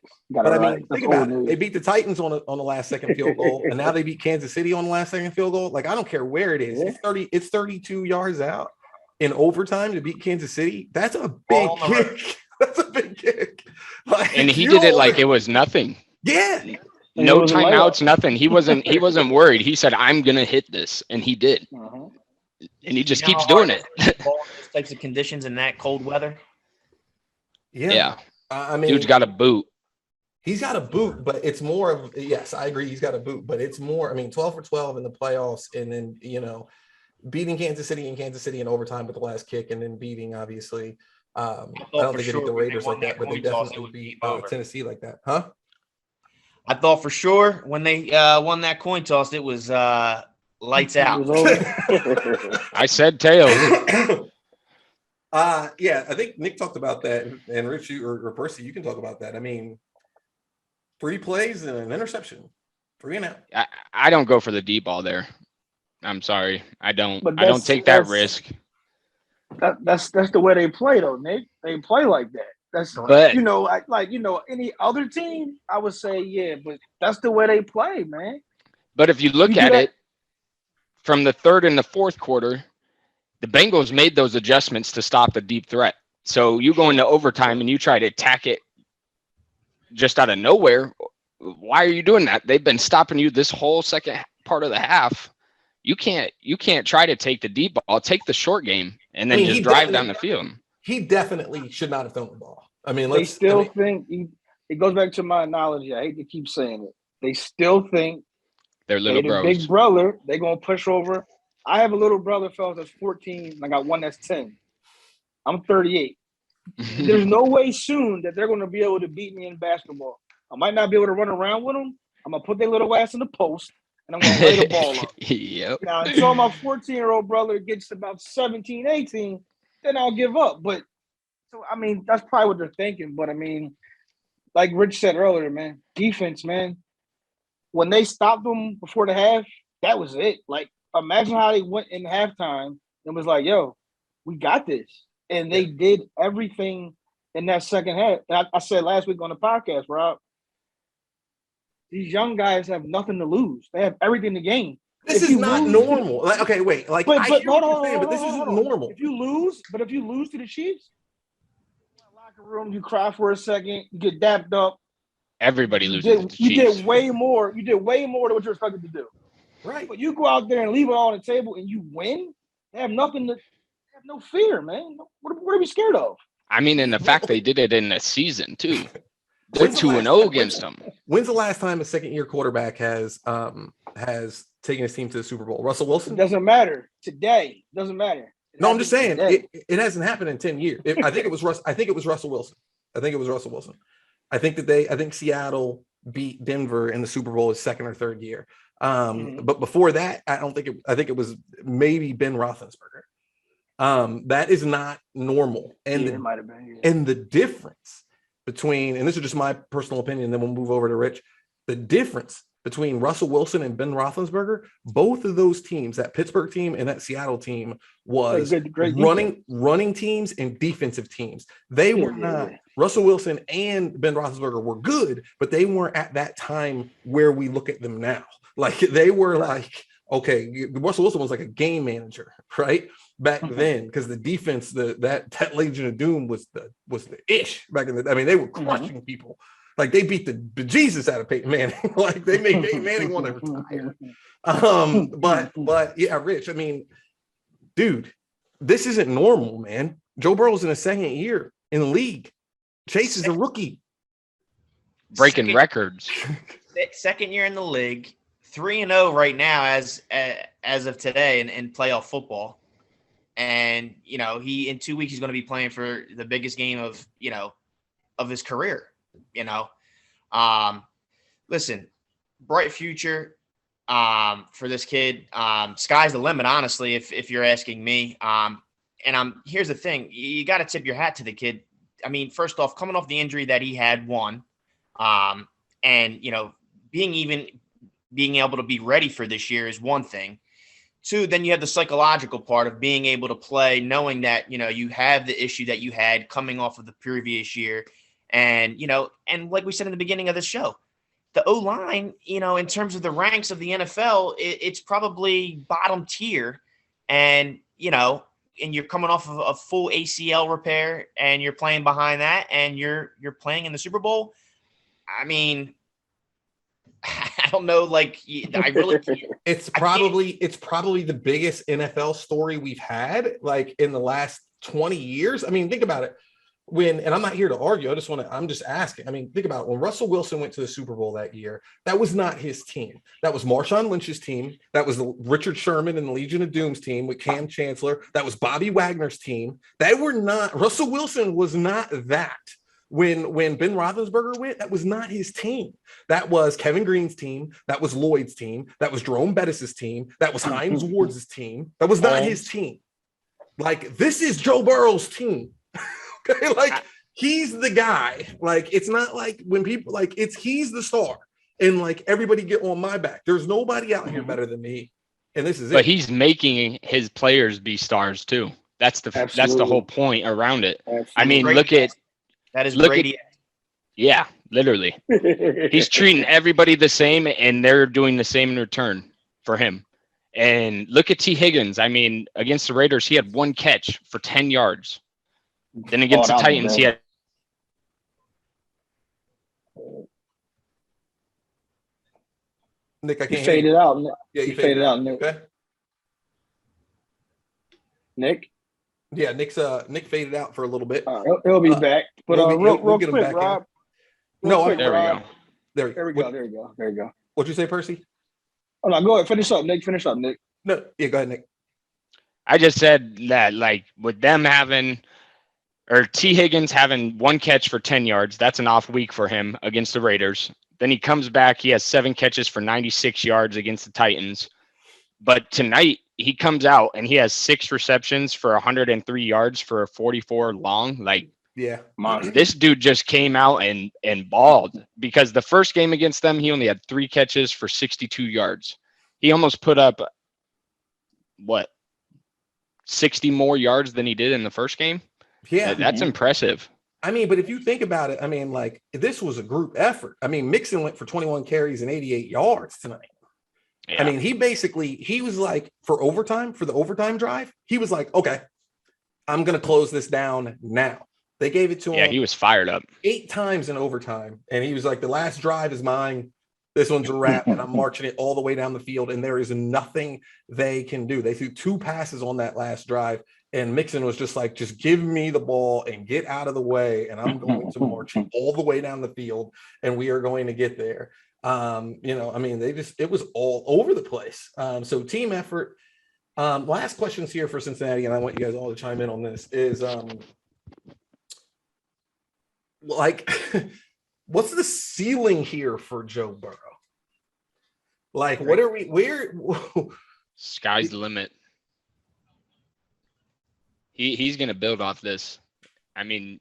Think about it. They beat the Titans on the last second field goal, and now they beat Kansas City on the last second field goal. Like, I don't care where it is. Yeah. It's 32 yards out in overtime to beat Kansas City. That's a big kick. That's a big kick. Like, and he did it like it was nothing. Yeah. No timeouts, nothing. He wasn't worried. He said, "I'm gonna hit this," and he did. And he just keeps doing it. Those types of conditions in that cold weather. Yeah. Dude's got a boot. He's got a boot, but it's more of, yes, I agree. He's got a boot, but it's more, 12 for 12 in the playoffs. And then, beating Kansas City in overtime with the last kick, and then beating, obviously, I don't think they beat the Raiders like that, but they definitely beat Tennessee like that. Huh? I thought for sure when they won that coin toss, it was lights out. It was over. I said tails. Yeah, I think Nick talked about that, and Rich or Percy, you can talk about that. I mean, 3 plays and an interception, 3 and out. I don't go for the deep ball there. I'm sorry, I don't. But I don't take that risk. That's the way they play, though, Nick. They play like that. That's But any other team, I would say yeah, but that's the way they play, man. But if you look You do at that- it from the third and the fourth quarter, the Bengals made those adjustments to stop the deep threat. So you go into overtime and you try to attack it just out of nowhere. Why are you doing that? They've been stopping you this whole second part of the half. You can't try to take the deep ball. Take the short game and then just drive down the field. He definitely should not have thrown the ball. I mean, think it goes back to my analogy. I hate to keep saying it. They still think They're little the bros. big brother. They're gonna push over. I have a little brother, fellas, that's 14, and I got one that's 10. I'm 38. There's no way soon that they're gonna be able to beat me in basketball. I might not be able to run around with them. I'm gonna put their little ass in the post, and I'm gonna lay the ball up. Yep. Now, until my 14-year-old brother gets about 17, 18, then I'll give up. But so I mean, that's probably what they're thinking. But I mean, like Rich said earlier, man, defense, man. When they stopped them before the half, that was it. Like, imagine how they went in halftime and was like, "Yo, we got this," and they did everything in that second half. And I said last week on the podcast, Rob, these young guys have nothing to lose. They have everything to gain. This is not normal. Like, okay, wait. Like, I hear what you're saying, but this isn't normal. If you lose to the Chiefs, locker room, you cry for a second, you get dapped up. Everybody loses to the You Chiefs. did way more. You did way more than what you're expected to do. Right. But you go out there and leave it all on the table and you win. They have nothing to. They have no fear, man. What are we scared of? I mean, and the fact they did it in a season too. They're When's the 2-0 against them. When's the last time a second-year quarterback has taken his team to the Super Bowl? Russell Wilson? It doesn't matter. Today doesn't matter. No, I'm just saying it hasn't happened in 10 years. I think it was Russell Wilson. I think Seattle beat Denver in the Super Bowl his second or third year. But before that, I think it was maybe Ben Roethlisberger. That is not normal. And it might have been. Yeah. And the difference between, and this is just my personal opinion, then we'll move over to Rich. The difference between Russell Wilson and Ben Roethlisberger, both of those teams, that Pittsburgh team and that Seattle team, was great running teams and defensive teams. They were not. Russell Wilson and Ben Roethlisberger were good, but they weren't at that time where we look at them now. Like, they were like, okay, Russell Wilson was like a game manager, right? Back then, because the defense, that Legion of Doom was the ish back in the. I mean, they were crushing people. Like, they beat the bejesus out of Peyton Manning. Like, they made Peyton Manning want to retire. But yeah, Rich. I mean, dude, this isn't normal, man. Joe Burrow's in his second year in the league. Chase is a rookie, breaking records. Second year in the league, 3-0 right now as of today in playoff football. And, he in 2 weeks he's going to be playing for the biggest game of his career. Listen, bright future for this kid. Sky's the limit, honestly, if you're asking me. And here's the thing: you got to tip your hat to the kid. I mean, first off, coming off the injury that he had, and being able to be ready for this year is one thing. Two, then you have the psychological part of being able to play, knowing that, you have the issue that you had coming off of the previous year. And, and like we said in the beginning of the show, the O-line, in terms of the ranks of the NFL, it's probably bottom tier. And, and you're coming off of a full ACL repair and you're playing behind that and you're playing in the Super Bowl. I mean, I don't know. Like, I really can't. It's probably the biggest NFL story we've had, like, in the last 20 years. I mean, think about it. And I'm not here to argue. I'm just asking. I mean, think about it. When Russell Wilson went to the Super Bowl that year, that was not his team. That was Marshawn Lynch's team. That was Richard Sherman and the Legion of Doom's team with Cam Chancellor. That was Bobby Wagner's team. Russell Wilson was not that. When Ben Roethlisberger went, that was not his team. That was Kevin Green's team. That was Lloyd's team. That was Jerome Bettis' team. That was Hines Ward's team. That was not his team. Like, this is Joe Burrow's team. Okay, like, he's the guy. Like, it's not like when people like he's the star, and like everybody get on my back. There's nobody out here better than me, and this is it. But he's making his players be stars too. That's the whole point around it. Absolutely. I mean, Brady. Yeah, literally. He's treating everybody the same, and they're doing the same in return for him. And look at T. Higgins. I mean, against the Raiders, he had 1 catch for 10 yards. Then against the Titans, he had. Nick, I can't you faded out. Yeah, you faded out, Nick. Okay. Nick? Yeah, Nick faded out for a little bit. He'll be back. But real quick, Rob. There we go. There we go. What'd you say, Percy? Oh, no, go ahead. Finish up, Nick. No, yeah, go ahead, Nick. I just said that, like, with them having, or T. Higgins having 1 catch for 10 yards, that's an off week for him against the Raiders. Then he comes back. He has 7 catches for 96 yards against the Titans. But tonight, he comes out and he has 6 receptions for 103 yards for a 44 long. Like, yeah, this dude just came out and balled, because the first game against them, he only had 3 catches for 62 yards. He almost put up, 60 more yards than he did in the first game? Yeah. That's impressive. I mean, but if you think about it, I mean, like, this was a group effort. I mean, Mixon went for 21 carries and 88 yards tonight. Yeah. I mean, he was like, for the overtime drive, he was like, okay, I'm going to close this down now. They gave it to him. Yeah, he was fired up 8 times in overtime. And he was like, the last drive is mine. This one's a wrap, and I'm marching it all the way down the field, and there is nothing they can do. They threw 2 passes on that last drive, and Mixon was just like, just give me the ball and get out of the way, and I'm going to march all the way down the field, and we are going to get there. I mean, it was all over the place. So team effort. Last questions here for Cincinnati, and I want you guys all to chime in on this, is what's the ceiling here for Joe Burrow? Like, sky's the limit. He's going to build off this. I mean,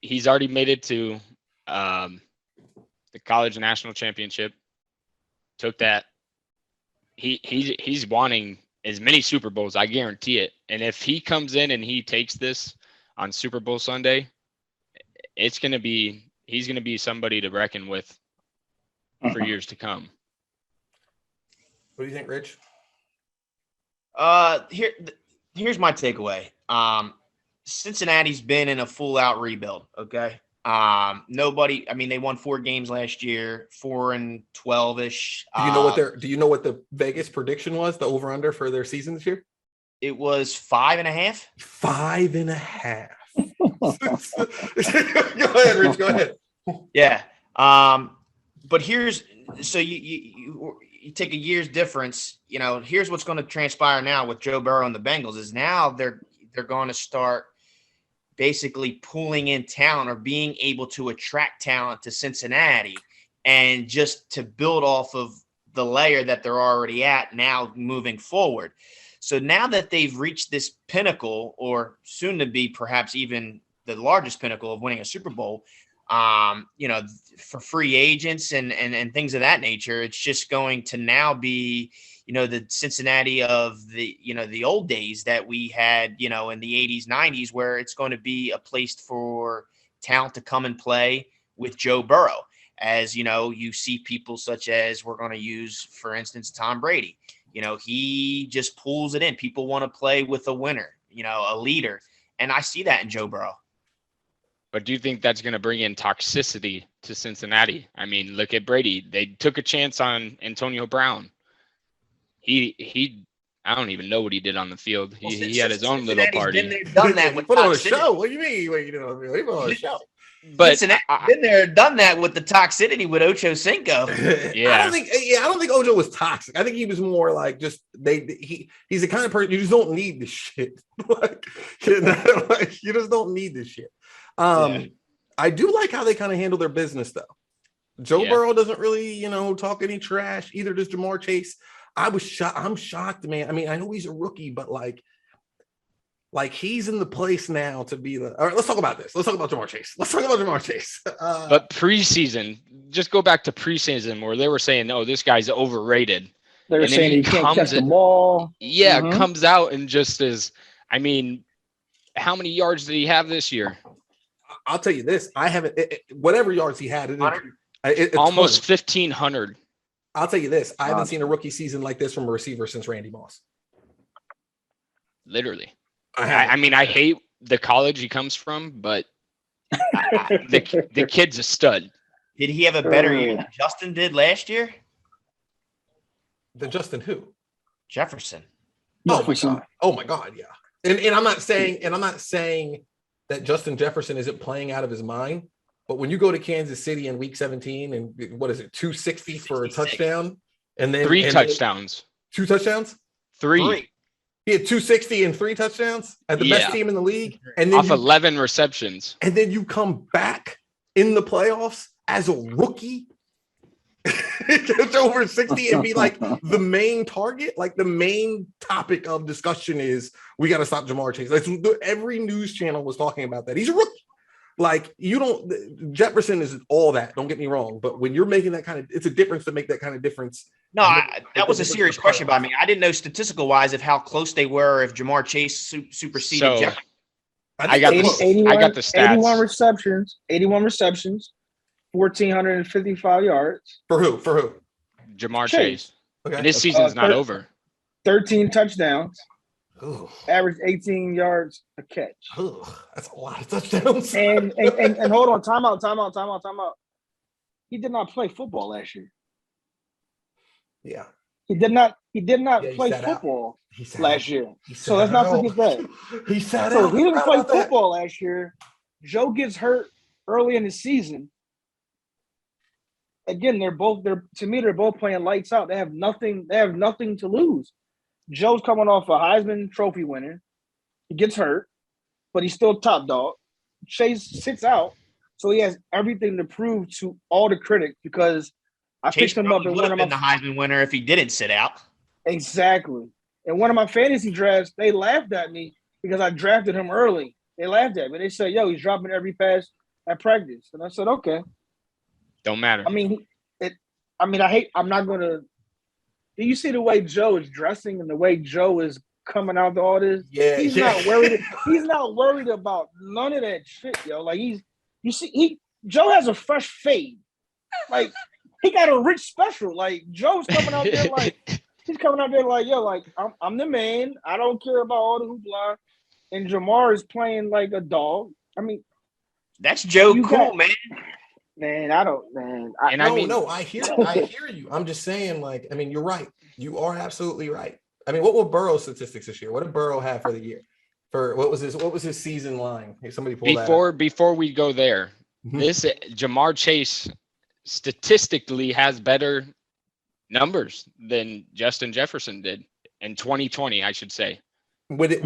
he's already made it to the college national championship. Took that. He's wanting as many Super Bowls, I guarantee it. And if he comes in and he takes this on Super Bowl Sunday, he's going to be somebody to reckon with for years to come. What do you think, Rich? Here's my takeaway. Cincinnati's been in a full-out rebuild, okay? They won 4 games last year, 4-12-ish. Do you know what the Vegas prediction was, the over-under for their season this year? It was 5.5. 5.5. Go ahead, Rich. Go ahead. Yeah. But so you take a year's difference. Here's what's going to transpire now with Joe Burrow and the Bengals is now they're going to start basically pulling in talent or being able to attract talent to Cincinnati, and just to build off of the layer that they're already at now moving forward. So now that they've reached this pinnacle, or soon to be perhaps even the largest pinnacle of winning a Super Bowl, for free agents and things of that nature, it's just going to now be, the Cincinnati of the old days that we had, in the 80s, 90s, where it's going to be a place for talent to come and play with Joe Burrow. As you see people such as, we're going to use, for instance, Tom Brady. He just pulls it in. People want to play with a winner, a leader. And I see that in Joe Burrow. But do you think that's going to bring in toxicity to Cincinnati? I mean, look at Brady. They took a chance on Antonio Brown. I don't even know what he did on the field. He had his own little party. Been there, done that with put on a show. What do you mean? He put on a show. But been there, done that with the toxicity with Ocho Cinco. Yeah, I don't think Ocho was toxic. I think he was more like just he's the kind of person you just don't need this shit. You just don't need this shit. I do like how they kind of handle their business, though. Joe Burrow doesn't really, talk any trash. Either does Jamar Chase. I'm shocked, man. I mean, I know he's a rookie, but like he's in the place now to be the. All right, let's talk about this. Let's talk about Jamar Chase. But preseason, just go back to preseason where they were saying, "Oh, this guy's overrated." They were saying he can't catch the ball. Yeah, comes out and just is. I mean, how many yards did he have this year? I'll tell you this: I haven't. Whatever yards he had, almost 1,500. I'll tell you this: I haven't seen a rookie season like this from a receiver since Randy Moss. Literally. I mean, I hate the college he comes from, but the kid's a stud. Did he have a better year than Justin did last year? Than Justin who? Jefferson. Oh my God, yeah. And I'm not saying that Justin Jefferson isn't playing out of his mind, but when you go to Kansas City in week 17 and what is it, 260 for a touchdown, and then 3 touchdowns. 2 touchdowns? 3. He had 260 and 3 touchdowns at the best team in the leage. And then off 11 receptions. And then you come back in the playoffs as a rookie, get over 60 and be like the main target. Like the main topic of discussion is we got to stop Jamar Chase. Like, every news channel was talking about that. He's a rookie. Like Jefferson is all that. Don't get me wrong. But when you're making that kind of, it's a difference to make that kind of difference. No, that was a serious question by me. I didn't know statistical wise of how close they were if Jamar Chase superseded Jefferson. I got the stats. 81 receptions, 1,455 yards. For who? Jamar Chase. Okay. And this season's not over. 13 touchdowns. Ooh. Average 18 yards a catch. Ooh, that's a lot of touchdowns. and hold on, time out. He did not play football last year. Yeah. He did not play football last year. So let's not forget that. He sat out. So he didn't play football last year. Joe gets hurt early in the season. Again, they're both playing lights out. They have nothing to lose. Joe's coming off a Heisman Trophy winner. He gets hurt, but he's still top dog. Chase sits out, so he has everything to prove to all the critics because I picked him up in one of my the Heisman winner if he didn't sit out. Exactly. In one of my fantasy drafts, they laughed at me because I drafted him early. They laughed at me. They said, "Yo, he's dropping every pass at practice," and I said, "Okay." Don't matter. I mean, I'm not gonna. Do you see the way Joe is dressing and the way Joe is coming out to all this? Yeah, he's not worried. He's not worried about none of that shit, yo. Like Joe has a fresh fade. Like he got a rich special. Like Joe's coming out there like yo, like I'm the man. I don't care about all the hoopla. And Jamar is playing like a dog. I mean, that's Joe cool, man. Man, I don't, man. I hear you. I'm just saying, like, I mean, you're right. You are absolutely right. I mean, what were Burrow's statistics this year? What did Burrow have for the year? For what was his season line? Hey, somebody pull that up. Before we go there, this Jamar Chase statistically has better numbers than Justin Jefferson did in 2020, I should say. What did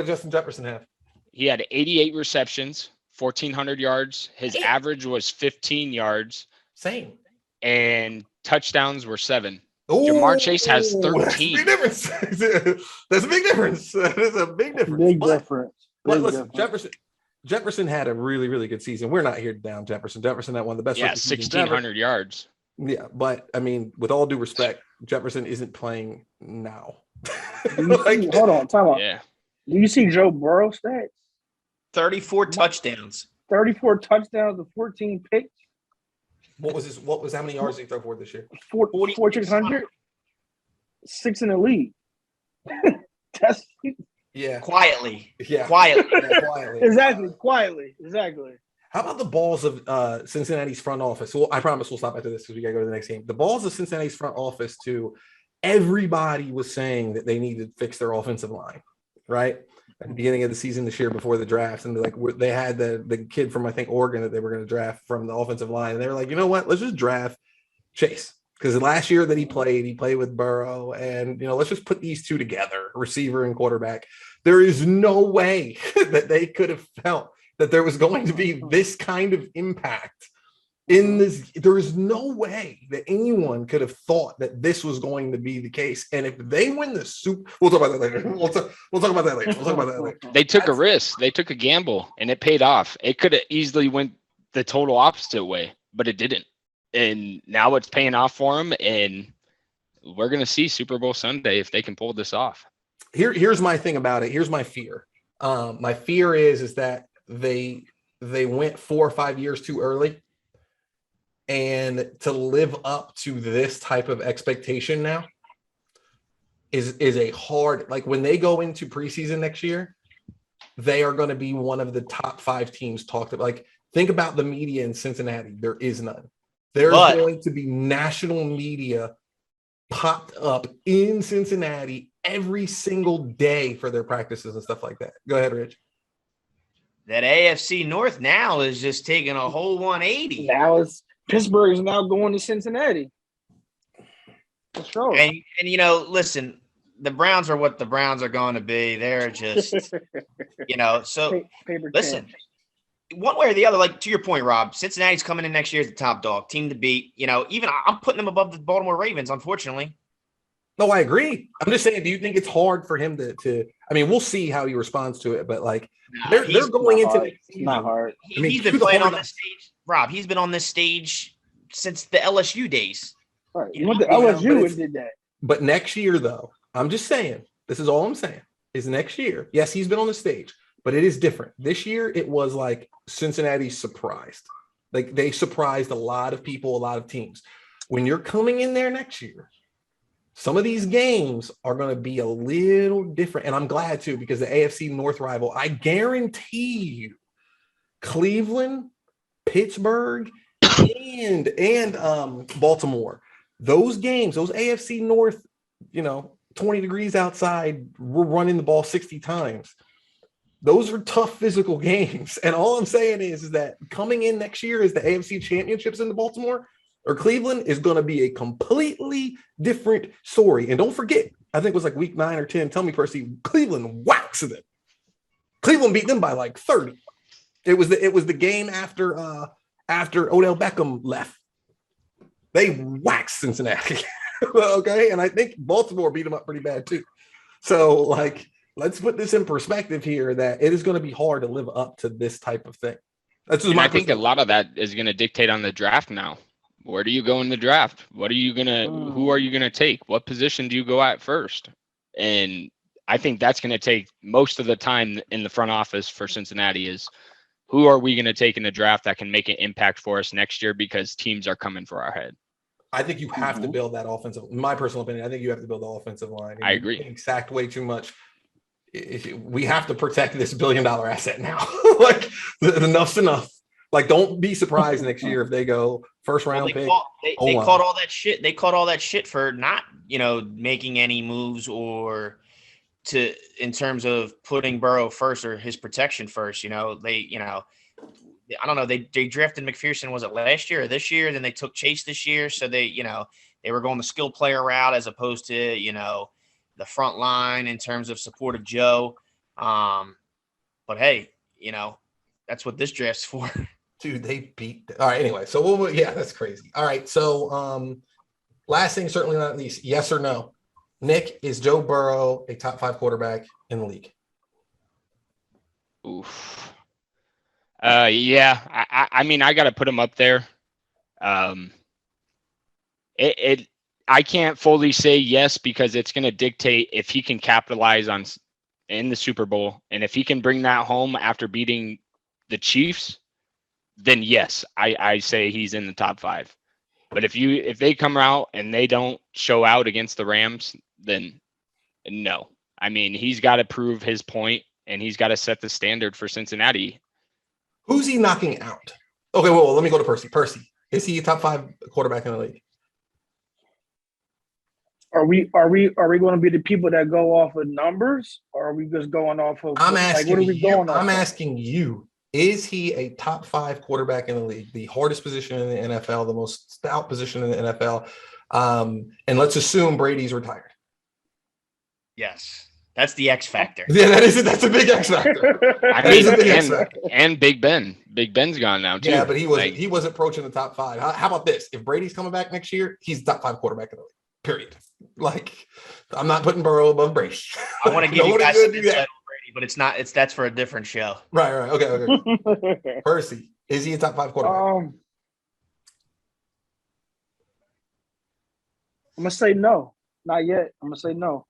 Justin Jefferson have? He had 88 receptions. 1,400 yards. His average was 15 yards. Same. And touchdowns were 7. Ooh, Jamar Chase has 13. That's a big difference. That is a big difference. Listen, Jefferson had a really, really good season. We're not here to down Jefferson. Jefferson had one of the best. Yeah, 1,600 yards. Yeah, but I mean, with all due respect, Jefferson isn't playing now. Hold on, time out. Yeah. Do you see Joe Burrow stats? 34 touchdowns. 34 touchdowns and 14 picks. What was how many yards did he throw for this year? 4,600. 6 in the league. That's quietly. Yeah. Quietly. Exactly. Quietly. Exactly. How about the balls of Cincinnati's front office? Well, I promise we'll stop after this because we got to go to the next game. The balls of Cincinnati's front office to everybody was saying that they needed to fix their offensive line, right? At the beginning of the season this year before the draft, and they had the kid from I think Oregon that they were going to draft from the offensive line, and they were like, you know what, let's just draft Chase because last year that he played with Burrow, and let's just put these two together, receiver and quarterback. There is no way that they could have felt that there was going to be this kind of impact in this. There is no way that anyone could have thought that this was going to be the case. And if they win the Super, we'll talk about that later. We'll talk about that later. They took a risk. They took a gamble, and it paid off. It could have easily went the total opposite way, but it didn't. And now it's paying off for them, and we're going to see Super Bowl Sunday if they can pull this off. Here's my thing about it. Here's my fear. My fear is that they went 4 or 5 years too early. And to live up to this type of expectation now is a hard, like when they go into preseason next year, they are going to be one of the top 5 teams talked about. Like, think about the media in Cincinnati. There is none. There's going to be national media popped up in Cincinnati every single day for their practices and stuff like that. Go ahead, Rich. That AFC North now is just taking a whole 180. Now Pittsburgh is now going to Cincinnati. For sure. And listen, the Browns are what the Browns are going to be. They're just, so listen, one way or the other, like to your point, Rob, Cincinnati's coming in next year as the top dog, team to beat. Even I'm putting them above the Baltimore Ravens, unfortunately. No, I agree. I'm just saying, do you think it's hard for him to I mean, we'll see how he responds to it, but like they're going into the season. Not hard. He's been playing on this stage. Rob, he's been on this stage since the LSU days. Right. You went to LSU and did that. But next year, though, I'm just saying, this is all I'm saying, is next year. Yes, he's been on the stage, but it is different. This year, it was like Cincinnati surprised. Like they surprised a lot of people, a lot of teams. When you're coming in there next year, some of these games are going to be a little different. And I'm glad too, because the AFC North rival, I guarantee you, Cleveland, Pittsburgh, and Baltimore, those games, those AFC North, 20 degrees outside, we're running the ball 60 times. Those are tough physical games. And all I'm saying is that coming in next year is the AFC championships in the Baltimore or Cleveland is going to be a completely different story. And don't forget, I think it was like week 9 or 10. Tell me, Percy, Cleveland waxed them. Cleveland beat them by like 30. It was the game after Odell Beckham left. They waxed Cincinnati. Okay. And I think Baltimore beat them up pretty bad too. So like, let's put this in perspective here that it is going to be hard to live up to this type of thing. That's just I think a lot of that is going to dictate on the draft now. Where do you go in the draft? Who are you going to take? What position do you go at first? And I think that's going to take most of the time in the front office for Cincinnati is who are we going to take in the draft that can make an impact for us next year because teams are coming for our head. I think you have to build that offensive. In my personal opinion, I think you have to build the offensive line. I agree. Getting sacked way too much. We have to protect this $1 billion asset now. Like enough's enough. Like, don't be surprised next year if they go first round pick. They caught all that shit. They caught all that shit for not, making any moves or in terms of putting Burrow first or his protection first. I don't know. They drafted McPherson, was it last year or this year? Then they took Chase this year. So they were going the skill player route as opposed to, the front line in terms of support of Joe. But hey, that's what this draft's for. Dude, they beat. All right. Anyway, so that's crazy. All right. So last thing, certainly not least, yes or no? Nick, is Joe Burrow a top 5 quarterback in the league? Oof. Yeah. I mean, I got to put him up there. I can't fully say yes because it's going to dictate if he can capitalize in the Super Bowl. And if he can bring that home after beating the Chiefs, then yes, I say he's in the top 5. But if they come out and they don't show out against the Rams, then no. I mean, he's got to prove his point and he's got to set the standard for Cincinnati. Who's he knocking out? Okay, well, let me go to Percy. Percy, is he a top 5 quarterback in the league? Are we going to be the people that go off of numbers, or are we just going off of? I'm asking you. Is he a top 5 quarterback in the league? The hardest position in the NFL, the most stout position in the NFL. And let's assume Brady's retired. Yes. That's the X factor. Yeah, that's a big X factor. And Big Ben. Big Ben's gone now too. Yeah, but he wasn't approaching the top 5. How about this? If Brady's coming back next year, he's the top 5 quarterback in the league. Period. Like, I'm not putting Burrow above Brady. I want to give you guys some insight on Brady, but that's for a different show. Right. Okay. Percy, is he a top 5 quarterback? I'm gonna say no. Not yet. I'm gonna say no.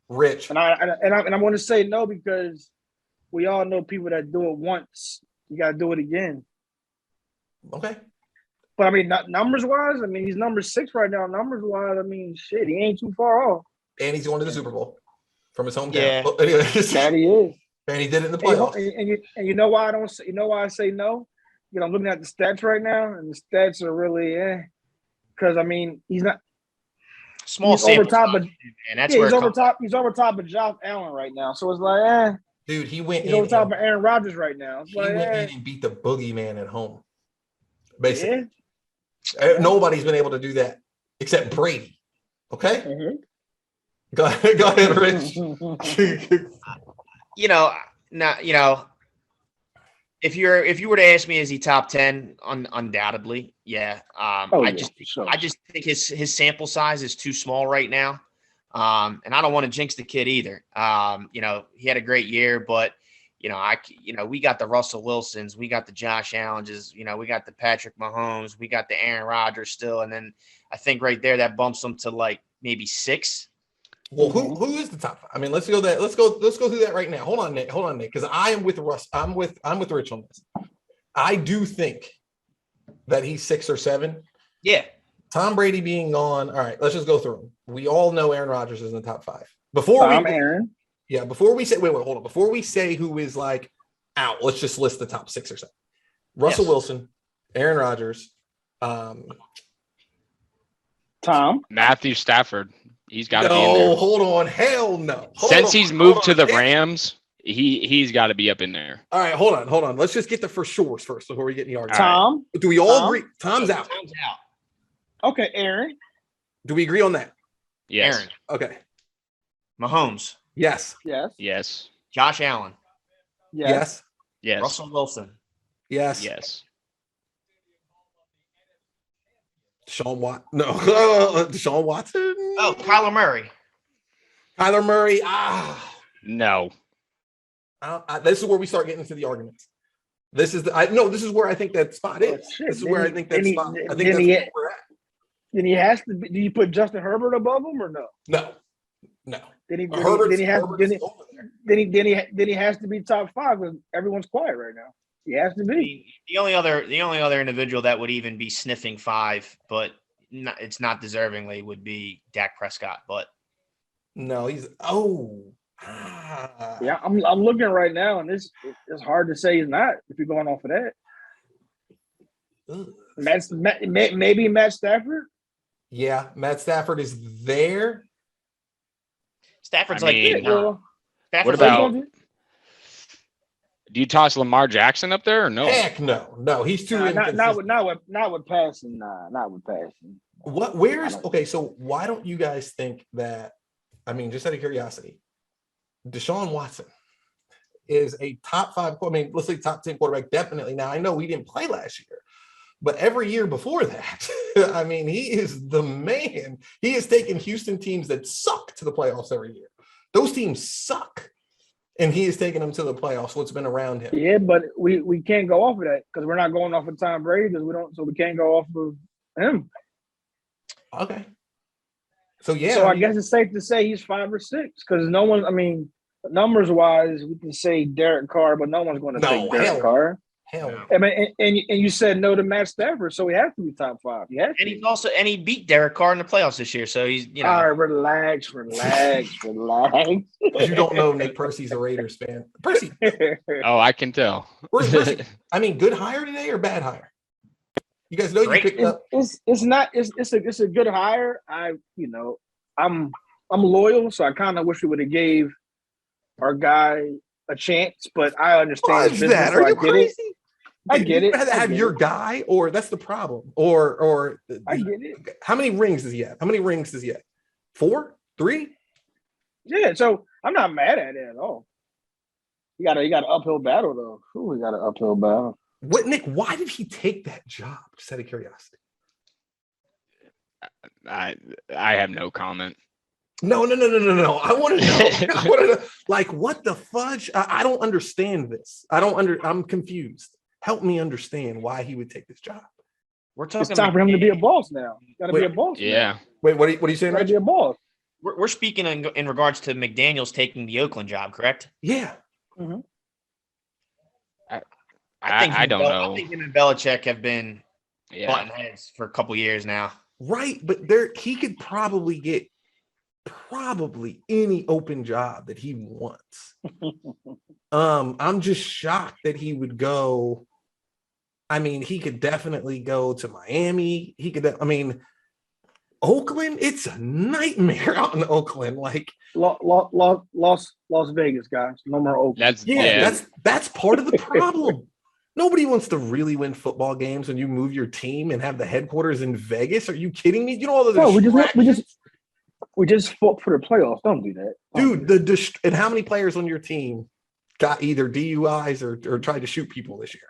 Rich. And I'm gonna say no because we all know people that do it once, you gotta do it again. Okay. But I mean, numbers wise, I mean, he's number 6 right now. Numbers wise, I mean, shit, he ain't too far off. And he's going to the Super Bowl from his hometown. Yeah. Well, anyway, that he is. And he did it in the playoffs. And you know why I don't say, you know why I say no? You know, I'm looking at the stats right now, and the stats are really because I mean, he's not small he's over top, size, but and that's he's over top. He's over top of Josh Allen right now. So it's like, dude, he went he's in over top of Aaron Rodgers right now. It's he went in and beat the boogeyman at home. Basically, nobody's been able to do that except Brady. Okay, go ahead, Rich. If you were to ask me, is he top 10? Undoubtedly, yeah. I just think his sample size is too small right now, and I don't want to jinx the kid either. He had a great year, but we got the Russell Wilsons, we got the Josh Allens, we got the Patrick Mahomes, we got the Aaron Rodgers still, and then I think right there that bumps him to like maybe 6. Well, who is the top 5? I mean, let's go through that right now. Hold on, Nick, because I am with Russ. I'm with Rich on this. I do think that he's 6 or 7. Yeah. Tom Brady being gone. All right, let's just go through them. We all know Aaron Rodgers is in the top 5. Aaron. Yeah, before we say hold on. Before we say who is like out, let's just list the top 6 or 7. Russell Wilson, Aaron Rodgers, Matthew Stafford. He's got to be in there. No, hold on. Hell no. Since he's moved to the Rams, he's got to be up in there. All right, hold on. Let's just get the for sures first before we get in the argument. Tom. Do we all agree? Tom's out. Okay, Aaron. Do we agree on that? Yes. Aaron. Okay. Mahomes. Yes. Yes. Josh Allen. Yes. Russell Wilson. Yes. Deshaun Watson. No. Deshaun Watson. Oh, Kyler Murray. No. This is where we start getting into the arguments. This is where I think that spot is. This is where I think that spot. I think that's where we're at. Then he has to be. Do you put Justin Herbert above him or no? No. Then he has to be top 5 because everyone's quiet right now. He has to be. The only other individual that would even be sniffing 5, but it's not deservingly, would be Dak Prescott. But no, he's yeah. I'm looking right now, and it's hard to say he's not if you're going off of that. Maybe Matt Stafford. Yeah, Matt Stafford is there. Stafford's what about? Do you toss Lamar Jackson up there or no? Heck no. He's too not with passing. Not with passing. So why don't you guys think that? I mean, just out of curiosity, Deshaun Watson is a top 5. I mean, let's say top 10 quarterback, definitely. Now I know he didn't play last year, but every year before that, I mean, he is the man. He has taken Houston teams that suck to the playoffs every year. Those teams suck. And he is taking them to the playoffs. What's been around him? Yeah, but we can't go off of that because we're not going off of Tom Brady because we don't. So we can't go off of him. Okay. So yeah. So I guess it's safe to say he's 5 or 6 because no one. I mean, numbers wise, we can say Derek Carr, but no one's going to take Derek Carr. Hell no. I mean, and you said no to Matt Stafford, so he has to be top 5. Yeah. And he beat Derek Carr in the playoffs this year, so he's All right, relax. You don't know Nick Percy's a Raiders fan. Percy. Oh, I can tell. Where's Percy? I mean, good hire today or bad hire? You guys know you picked up. It's a good hire. I'm loyal, so I kind of wish we would have gave our guy a chance, but I understand. That? Are you crazy? I get it. You rather have your guy, or that's the problem, or I get it. How many rings does he have? 4? 3? Yeah. So I'm not mad at it at all. You got an uphill battle though. Ooh, we got an uphill battle. What, Nick? Why did he take that job? Just out of curiosity. I have no comment. No. I want to know. I want to know. Like, what the fudge? I don't understand this. I'm confused. Help me understand why he would take this job. We're talking. It's time for him to be a boss now. Got to be a boss. Yeah. Now. Wait, what are you saying? Got to be a boss. We're speaking in regards to McDaniels taking the Oakland job, correct? Yeah. Mm-hmm. I don't know. I think him and Belichick have been Yeah. butting heads for a couple years now. Right, but he could probably get any open job that he wants. I'm just shocked that he would go. I mean, he could definitely go to Miami. He could. I mean, Oakland. It's a nightmare out in Oakland. Like Las Vegas, guys. No more Oakland. That's part of the problem. Nobody wants to really win football games when you move your team and have the headquarters in Vegas. Are you kidding me? You know all of this. We just fought for the playoffs. Don't do that, dude. And how many players on your team got either DUIs or tried to shoot people this year?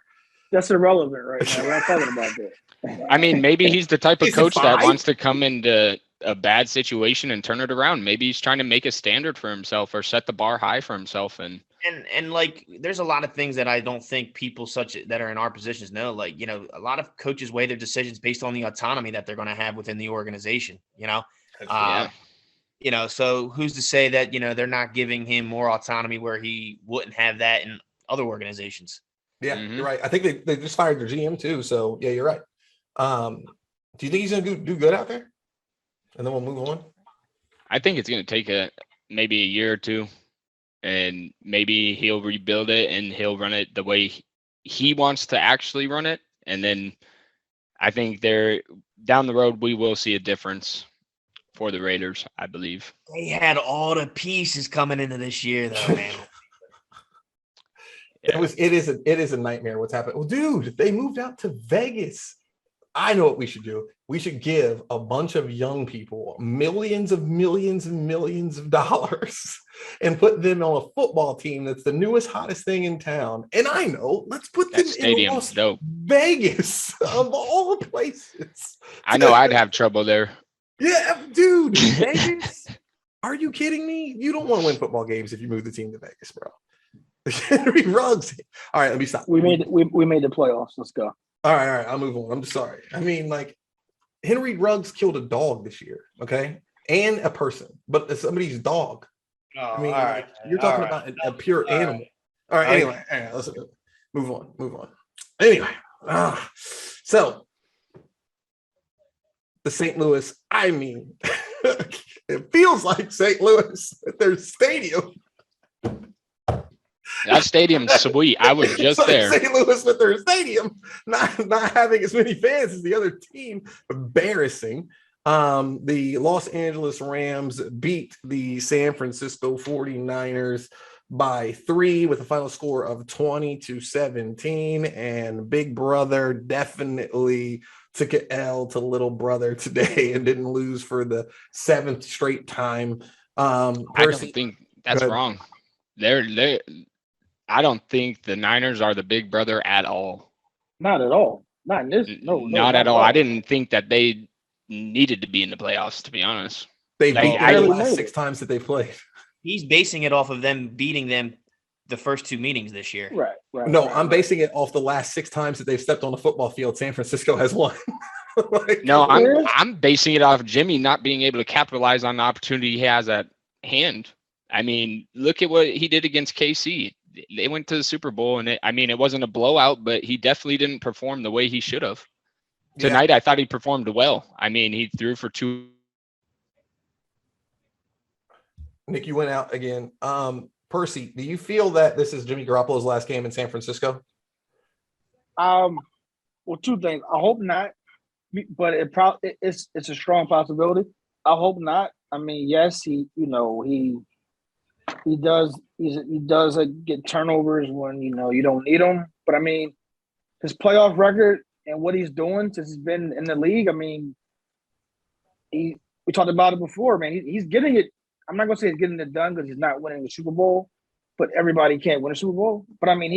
That's irrelevant right now. We're not talking about that. I mean, maybe he's the type of coach that wants to come into a bad situation and turn it around. Maybe he's trying to make a standard for himself or set the bar high for himself. And like, there's a lot of things that I don't think people that are in our positions know. Like, you know, a lot of coaches weigh their decisions based on the autonomy that they're going to have within the organization. You know, you know, so who's to say that, you know, they're not giving him more autonomy where he wouldn't have that in other organizations? Yeah, You're right. I think they just fired their GM too. So yeah, you're right. Do you think he's going to do good out there? And then we'll move on. I think it's going to take maybe a year or two, and maybe he'll rebuild it and he'll run it the way he wants to actually run it. And then I think down the road, we will see a difference for the Raiders, I believe. They had all the pieces coming into this year, though, man. It is a nightmare what's happened. Well, dude, they moved out to Vegas. I know what we should do. We should give a bunch of young people millions of dollars and put them on a football team that's the newest, hottest thing in town. And I know, let's put them in Las Vegas of all places. I know I'd have trouble there. Yeah, dude, Vegas? Are you kidding me? You don't want to win football games if you move the team to Vegas, bro. Henry Ruggs. All right, let me stop. We made the playoffs. Let's go. All right. I'll move on. I'm sorry. I mean, like, Henry Ruggs killed a dog this year, okay, and a person, but it's somebody's dog. Oh, I mean, like, you're talking about a pure animal. All right. Anyway, let's move on. Anyway, so the St. Louis. I mean, it feels like St. Louis at their stadium. That stadium's sweet. I was just there. St. Louis with their stadium not having as many fans as the other team. Embarrassing. The Los Angeles Rams beat the San Francisco 49ers by 3 with a final score of 20-17. And Big Brother definitely took an L to little brother today and didn't lose for the 7th straight time. Percy, I don't think that's wrong. I don't think the Niners are the big brother at all. Not at all. Not in this. No, not at all. I didn't think that they needed to be in the playoffs, to be honest. They've beat the last 6 times that they've played. He's basing it off of them beating them the first 2 meetings this year. Right. No, I'm basing it off the last 6 times that they've stepped on the football field. San Francisco has won. No, I'm basing it off Jimmy not being able to capitalize on the opportunity he has at hand. I mean, look at what he did against KC. They went to the Super Bowl, and it wasn't a blowout, but he definitely didn't perform the way he should have. Tonight, I thought he performed well. I mean, he threw for 2. Nick, you went out again. Percy, do you feel that this is Jimmy Garoppolo's last game in San Francisco? Well, 2 things. I hope not, but it's a strong possibility. I hope not. I mean, yes, he does get turnovers when you don't need him. But I mean, his playoff record and what he's doing since he's been in the league. I mean, we talked about it before, man. He's getting it I'm not gonna say he's getting it done because he's not winning the Super Bowl, but everybody can't win a Super Bowl. But I mean,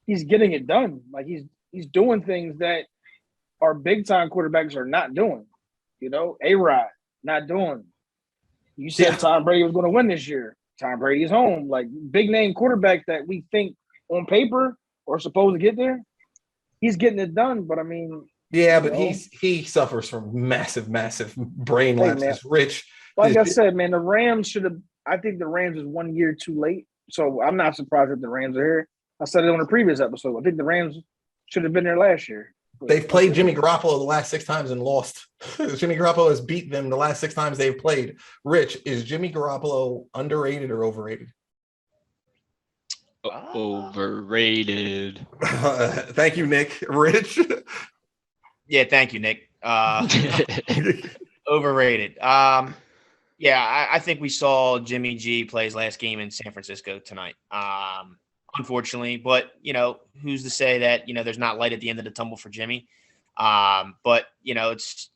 he's getting it done. Like he's doing things that our big time quarterbacks are not doing. You know, A-Rod not doing. You said Tom Brady was going to win this year. Tom Brady's home. Like big name quarterback that we think on paper are supposed to get there. He's getting it done, but I mean, yeah, but he suffers from massive brain lapses. Rich, like I said, man, the Rams should have. I think the Rams is 1 year too late. So I'm not surprised that the Rams are here. I said it on a previous episode. I think the Rams should have been there last year. They've played Jimmy Garoppolo the last 6 times and lost. Jimmy Garoppolo has beat them the last 6 times they've played. Rich, is Jimmy Garoppolo underrated or overrated? Overrated. Thank you, Nick. Rich? Yeah, thank you, Nick. Overrated. Yeah, I think we saw Jimmy G play his last game in San Francisco tonight. Unfortunately, but who's to say that there's not light at the end of the tunnel for Jimmy? But it's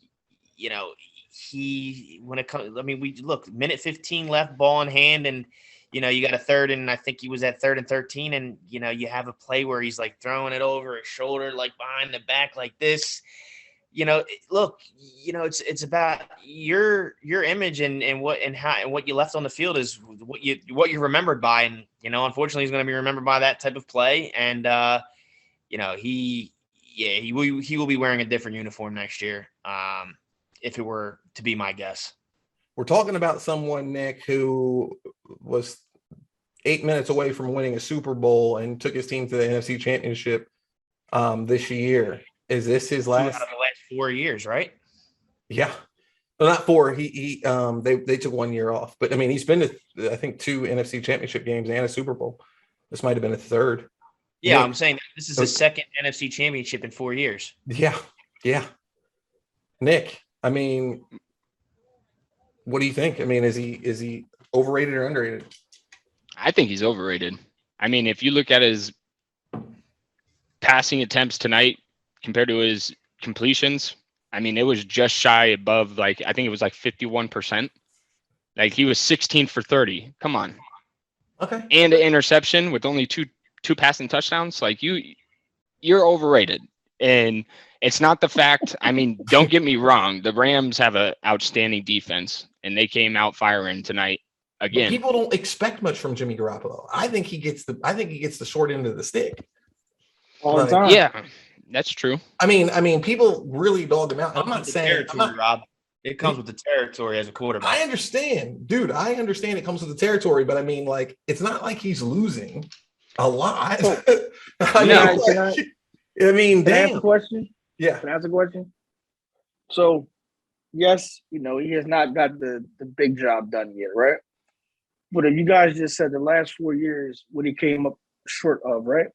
he when it comes. I mean, we look minute 15 left, ball in hand, and you got a third, and I think he was at 3rd and 13, and you have a play where he's like throwing it over his shoulder, like behind the back, like this. Look, it's about your image and what you left on the field is what you're remembered by, and unfortunately he's going to be remembered by that type of play, and he will be wearing a different uniform next year, if it were to be my guess. We're talking about someone, Nick, who was 8 minutes away from winning a Super Bowl and took his team to the NFC Championship this year. Is this his last? 2 out of the last 4 years, right? Yeah, well, not 4. They took 1 year off, but I mean he's been to I think 2 NFC Championship games and a Super Bowl. This might have been a 3rd. Yeah, Nick, I'm saying this is his 2nd NFC Championship in 4 years. Yeah. Nick, I mean, what do you think? I mean, is he overrated or underrated? I think he's overrated. I mean, if you look at his passing attempts tonight compared to his completions, I mean, it was just shy above, I think it was 51%. Like he was 16 for 30. Come on. Okay. And an interception with only two passing touchdowns. Like you're overrated. And it's not the fact, I mean, don't get me wrong. The Rams have an outstanding defense and they came out firing tonight again. But people don't expect much from Jimmy Garoppolo. I think he gets the short end of the stick. All the time. Yeah. That's true. I mean, people really dog him out. I'm not saying, Rob. It comes with the territory as a quarterback. I understand, dude. I understand it comes with the territory, but I mean, it's not like he's losing a lot. I mean, can I ask a question? Yeah. Can I ask a question? So, yes, he has not got the big job done yet, right? But if you guys just said the last 4 years, what he came up short of, right?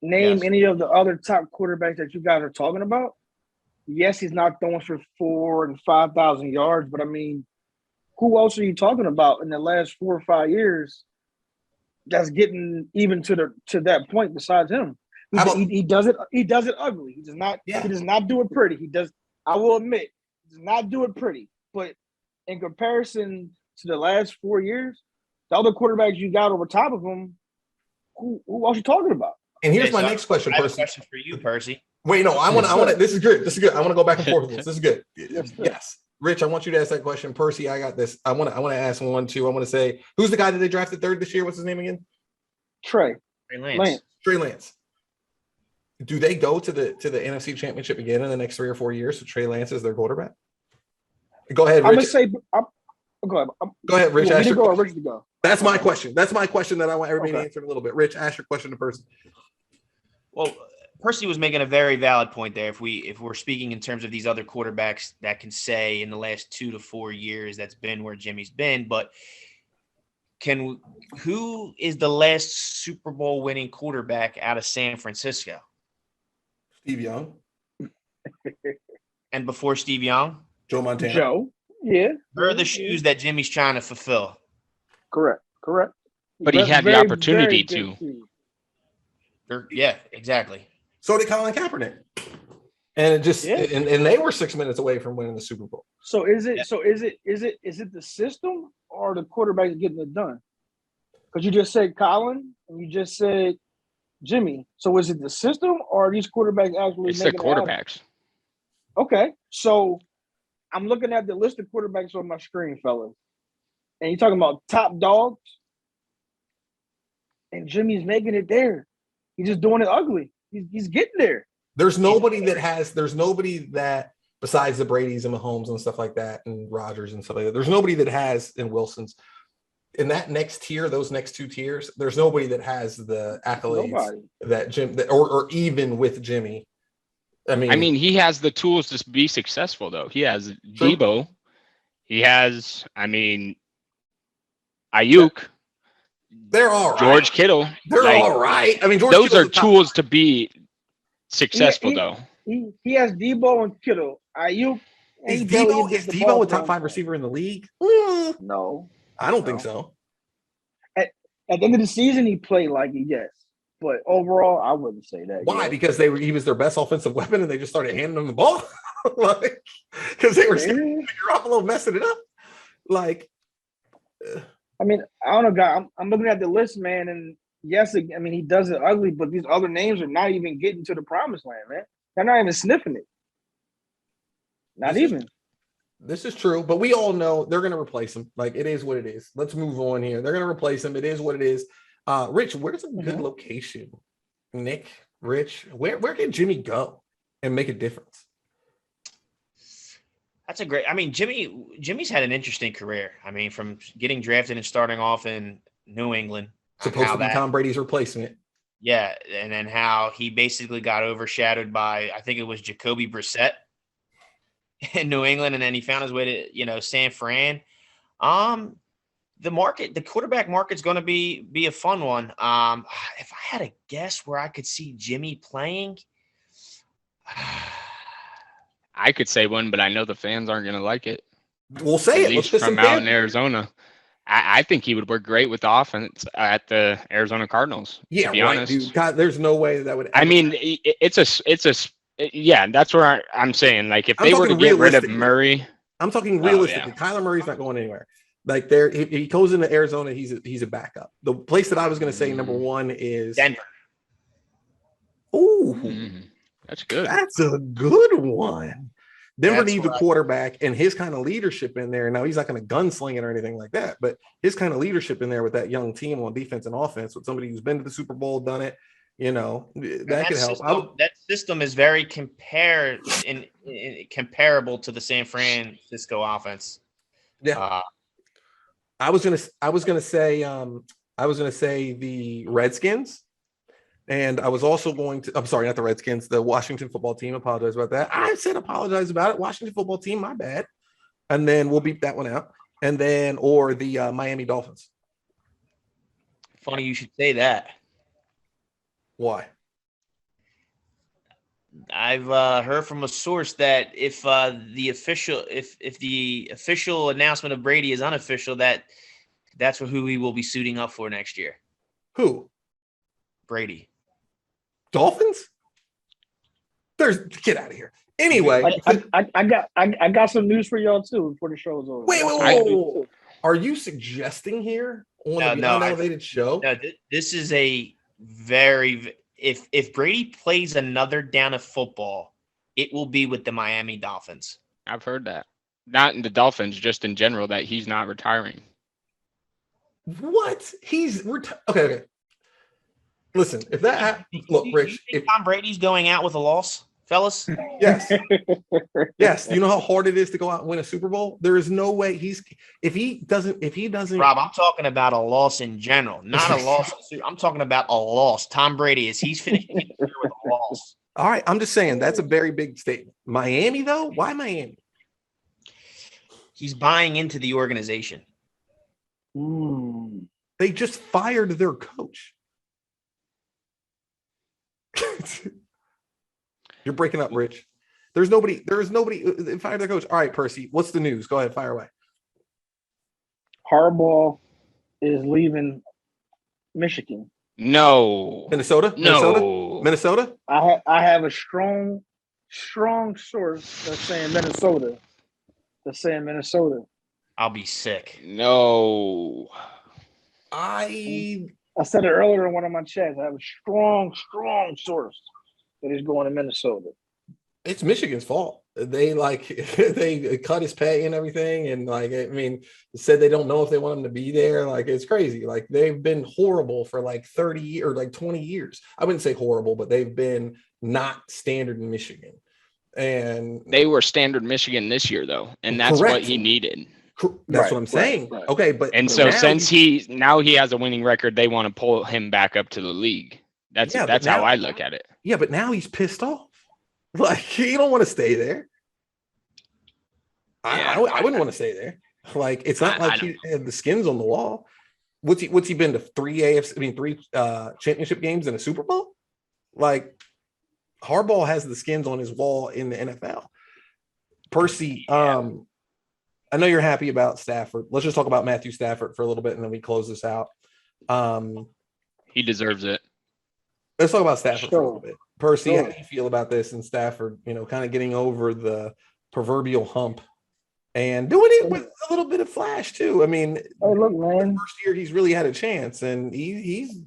Name any of the other top quarterbacks that you guys are talking about. Yes, he's not throwing for 4,000 and 5,000 yards, but I mean, who else are you talking about in the last 4 or 5 years that's getting even to that point besides him? He does it. He does it ugly. He does not. Yeah. He does not do it pretty. He does. I will admit, he does not do it pretty. But in comparison to the last 4 years, the other quarterbacks you got over top of him, who else are you talking about? And here's my next question, I have Percy. a question for you, Percy. Wait, no, I want to. This is good. I want to go back and forth with this. This is good. Yes, Rich, I want you to ask that question. Percy, I got this. I want to ask one too. I want to say, who's the guy that they drafted 3rd this year? What's his name again? Trey Lance. Trey Lance. Do they go to the NFC Championship again in the next 3 or 4 years? So Trey Lance is their quarterback. Go ahead, Rich. I'm gonna say. Go ahead, Rich. Rich to go. That's my question. That's my question that I want everybody to answer in a little bit. Rich, ask your question to Percy. Well, Percy was making a very valid point there. If we're speaking in terms of these other quarterbacks that can say in the last 2 to 4 years that's been where Jimmy's been, but who is the last Super Bowl winning quarterback out of San Francisco? Steve Young. And before Steve Young? Joe Montana. Joe. Yeah. Where are the shoes that Jimmy's trying to fulfill? Correct. But he had the opportunity to. Yeah, exactly. So did Colin Kaepernick. And it just Yeah. and they were 6 minutes away from winning the Super Bowl. So is it the system or the quarterback getting it done? Because you just said Colin and you just said Jimmy. So is it the system or are these quarterbacks actually It's the making it happen? quarterbacks. Okay. So I'm looking at the list of quarterbacks on my screen, fellas. And you're talking about top dogs. And Jimmy's making it there. He's just doing it ugly. He's getting there. There's nobody that besides the Brady's and Mahomes and stuff like that and Rodgers and stuff like that. There's nobody that has in Wilson's in that next tier, those next two tiers. There's nobody that has the accolades that Jim or even with Jimmy. I mean, he has the tools to be successful though. He has Debo. He has, Ayuk. They're all right. George Kittle. They're all right. I mean, those are tools to be successful, though. He has Debo and Kittle. Ayuk. Is Debo a top 5 receiver in the league? No. I don't think so. At the end of the season, he played like it, yes. But overall, I wouldn't say that. Why? Because he was their best offensive weapon and they just started handing him the ball? Because they were Garoppolo messing it up? I don't know, guy. I'm looking at the list, man, and yes, he does it ugly, but these other names are not even getting to the promised land, man. They're not even sniffing it. This is true, but we all know they're going to replace him. It is what it is. Let's move on here. They're going to replace him. It is what it is. Rich, where's a good location? Nick, Rich, where can Jimmy go and make a difference? That's a great. Jimmy's had an interesting career. From getting drafted and starting off in New England, supposed to be Tom Brady's replacement. Yeah, and then how he basically got overshadowed by, I think it was Jacoby Brissett in New England, and then he found his way to San Fran. The quarterback market's going to be a fun one. If I had a guess where I could see Jimmy playing. I could say one, but I know the fans aren't going to like it. We'll say it. Let's from out in Arizona. I think he would work great with the offense at the Arizona Cardinals. Yeah, to be right, honest. dude. God, there's no way that would. Yeah, that's where I'm saying. If they were to get rid of Murray, I'm talking realistically. Kyler Murray's not going anywhere. He goes into Arizona, he's a backup. The place that I was going to say number one is Denver. Ooh. That's good. That's a good one. Denver needs a quarterback and his kind of leadership in there. Now, he's not going to gunsling it or anything like that, but his kind of leadership in there with that young team on defense and offense with somebody who's been to the Super Bowl, done it, that could help. That system is very comparable to the San Francisco offense. Yeah. I was gonna say the Redskins. And I was also I'm sorry, not the Redskins, the Washington football team. Apologize about that. I said apologize about it. Washington football team, my bad. And then we'll beep that one out. And then, or the Miami Dolphins. Funny you should say that. Why? I've heard from a source that if the official announcement of Brady is unofficial, that's who he will be suiting up for next year. Who? Brady. Dolphins? Get out of here. Anyway, I got some news for y'all too before the show is over. Wait. Are you suggesting here on the Beyond Elevated show? No, this is a very if Brady plays another down of football, it will be with the Miami Dolphins. I've heard that. Not in the Dolphins, just in general, that he's not retiring. What? He's okay. Listen, if that look, Rich, if Tom Brady's going out with a loss, fellas. Yes. Yes. You know how hard it is to go out and win a Super Bowl? There is no way if he doesn't Rob, I'm talking about a loss in general, not a loss. I'm talking about a loss. Tom Brady he's finishing the year with a loss. All right. I'm just saying that's a very big statement. Miami, though? Why Miami? He's buying into the organization. They just fired their coach. You're breaking up, Rich. There is nobody. They fired their coach. All right, Percy, what's the news? Go ahead, fire away. Harbaugh is leaving Michigan. No. Minnesota? No. Minnesota? I have a strong strong source that's saying Minnesota. That's saying Minnesota. I'll be sick. No. I said it earlier in one of my chats. I have a strong source that is going to Minnesota. It's Michigan's fault. They they cut his pay and everything, and said they don't know if they want him to be there. Like, it's crazy. Like, they've been horrible for like 30 or like 20 years. I wouldn't say horrible, but they've been not standard in Michigan. And they were standard Michigan this year, though, and that's correct. What he needed. That's what I'm saying. Right. Okay, but so since he has a winning record, they want to pull him back up to the league. That's how I look at it. Yeah, but now he's pissed off. Like, he don't want to stay there. I wouldn't want to stay there. Like, it's not like he had the skins on the wall. What's he been to three championship games and a Super Bowl? Like, Harbaugh has the skins on his wall in the NFL. Percy, I know you're happy about Stafford. Let's just talk about Matthew Stafford for a little bit, and then we close this out. He deserves it. Let's talk about Stafford for a little bit. Percy, how do you feel about this and Stafford, kind of getting over the proverbial hump and doing it with a little bit of flash too? I mean, hey, look, man, the first year he's really had a chance, and he's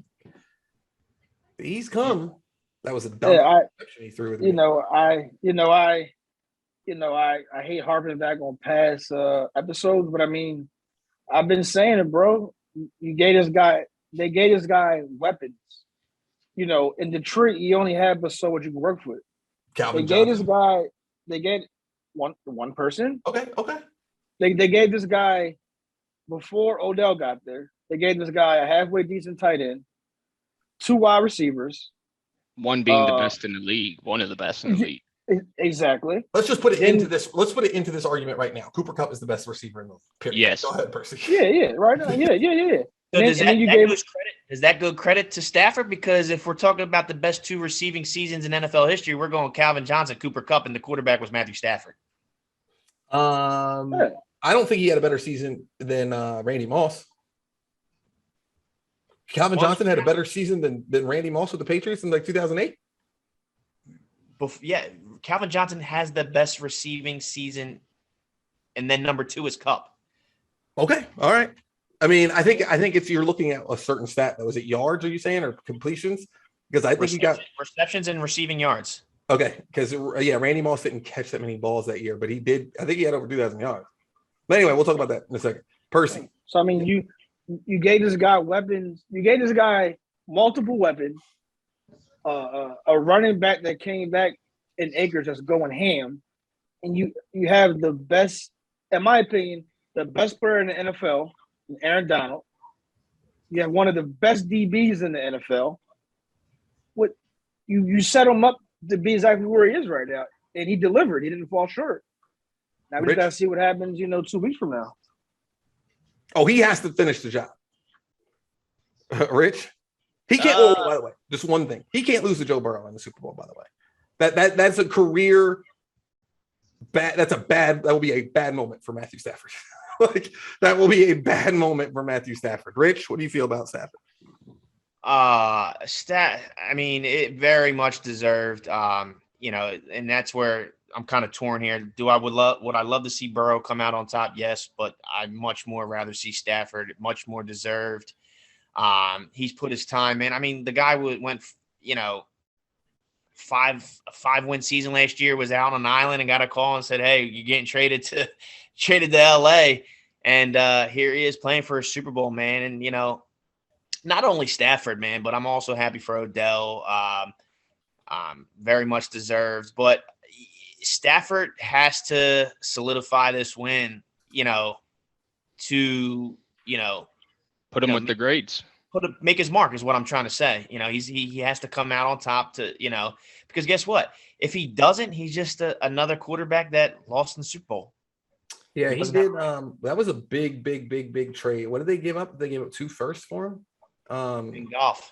come. That was a dumb exception he threw with me. I hate harping back on past episodes, but I mean, I've been saying it, bro. They gave this guy weapons. In Detroit, you only had but so what you can work with. Calvin They gave one person. Okay. They gave this guy before Odell got there. They gave this guy a halfway decent tight end, 2 wide receivers. One being the best in the league, one of the best in the league. Exactly. Let's just put it into this. Let's put it into this argument right now. Cooper Kupp is the best receiver in the period. Yes. Go ahead, Percy. Yeah. Right now. Yeah. So does that go credit to Stafford? Because if we're talking about the best 2 receiving seasons in NFL history, we're going Calvin Johnson, Cooper Kupp, and the quarterback was Matthew Stafford. I don't think he had a better season than Randy Moss. Calvin Johnson had a better season than Randy Moss with the Patriots in like 2008. Yeah, Calvin Johnson has the best receiving season, and then number 2 is Kupp. Okay, all right. I mean, I think it's you're looking at a certain stat. Was it yards? Are you saying, or completions? Because I think he got receptions and receiving yards. Okay, because Randy Moss didn't catch that many balls that year, but he did. I think he had over 2,000 yards. But anyway, we'll talk about that in a second. Percy. So I mean, you gave this guy weapons. You gave this guy multiple weapons. A running back that came back in acres that's going ham, and you have the best, in my opinion, the best player in the NFL, Aaron Donald. You have one of the best DBs in the NFL. What you set him up to be exactly where he is right now, and he delivered. He didn't fall short. Now we just gotta see what happens, 2 weeks from now. Oh, he has to finish the job. Rich, he can't. By the way, just one thing: he can't lose to Joe Burrow in the Super Bowl. By the way, that's a career bad. That will be a bad moment for Matthew Stafford. That will be a bad moment for Matthew Stafford. Rich, what do you feel about Stafford? I mean, it very much deserved. And that's where I'm kind of torn here. Would I love to see Burrow come out on top? Yes, but I'd much more rather see Stafford, much more deserved. He's put his time in. I mean, the guy went, 5-win season last year, was out on an island and got a call and said, "Hey, you're getting traded to LA." And here he is playing for a Super Bowl, man. And, not only Stafford, man, but I'm also happy for Odell. Very much deserved. But Stafford has to solidify this win, to, put him with the grades. Make his mark is what I'm trying to say. He has to come out on top to, because guess what? If he doesn't, he's just another quarterback that lost in the Super Bowl. Yeah, he did. That was a big trade. What did they give up? They gave up 2 firsts for him. In golf.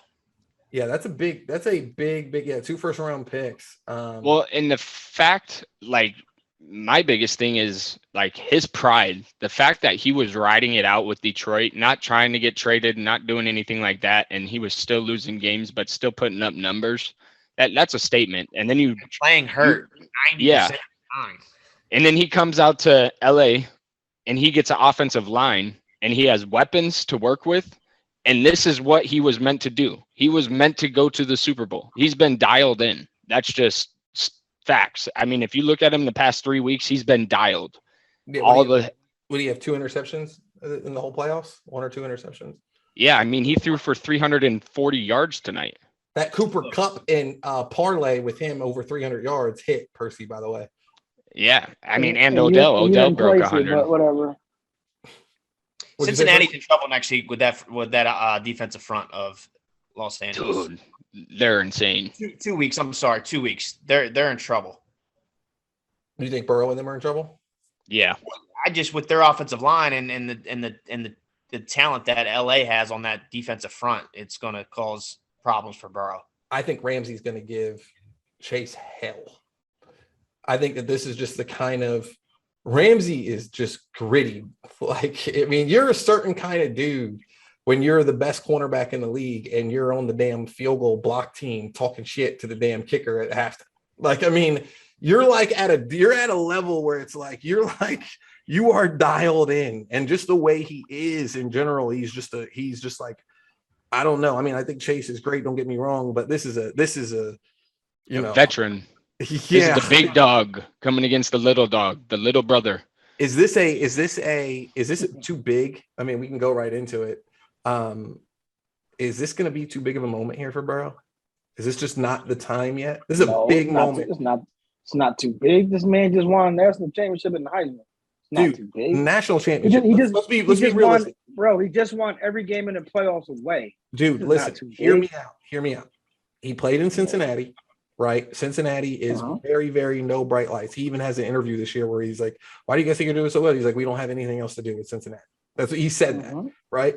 Yeah, that's a big 2 first-round picks. Well, and the fact, my biggest thing is his pride. The fact that he was riding it out with Detroit, not trying to get traded, not doing anything like that, and he was still losing games, but still putting up numbers. That's a statement. And then playing hurt. Yeah. of the time. And then he comes out to LA and he gets an offensive line and he has weapons to work with. And this is what he was meant to do. He was meant to go to the Super Bowl. He's been dialed in. That's just facts. I mean, if you look at him the past 3 weeks, he's been dialed. Yeah, What do you have 2 interceptions in the whole playoffs? 1 or 2 interceptions? Yeah, I mean, he threw for 340 yards tonight. That Cooper Kupp and parlay with him over 300 yards hit Percy, by the way. Yeah, I mean, and Odell. Odell broke 100. But whatever. Cincinnati's in trouble next week with that defensive front of Los Angeles. Dude, they're insane. 2 weeks. I'm sorry, 2 weeks. They're in trouble. Do you think Burrow and them are in trouble? Yeah. I just with their offensive line and the talent that LA has on that defensive front, it's going to cause problems for Burrow. I think Ramsey's going to give Chase hell. I think that this is just the kind of Ramsey is just gritty. Like, I mean, you're a certain kind of dude when you're the best cornerback in the league and you're on the damn field goal block team talking shit to the damn kicker at halftime. Like, I mean, you're at a level where it's like you are dialed in, and just the way he is in general, he's just like, I don't know. I mean, I think Chase is great. Don't get me wrong, but this is a veteran. Yeah, this is the big dog coming against the little dog, the little brother. Is this too big? I mean, we can go right into it. Is this going to be too big of a moment here for Burrow? Is this just not the time yet? This is a big moment. It's not too big. This man just won a national championship in the Heisman. It's not too big. National championship. Let's be realistic. Bro, he just won every game in the playoffs away. Dude, listen, hear me out. He played in Cincinnati, right? Cincinnati is very, very no bright lights. He even has an interview this year where he's like, why do you guys think you're doing so well? He's like, we don't have anything else to do with Cincinnati. That's what he said, that, right?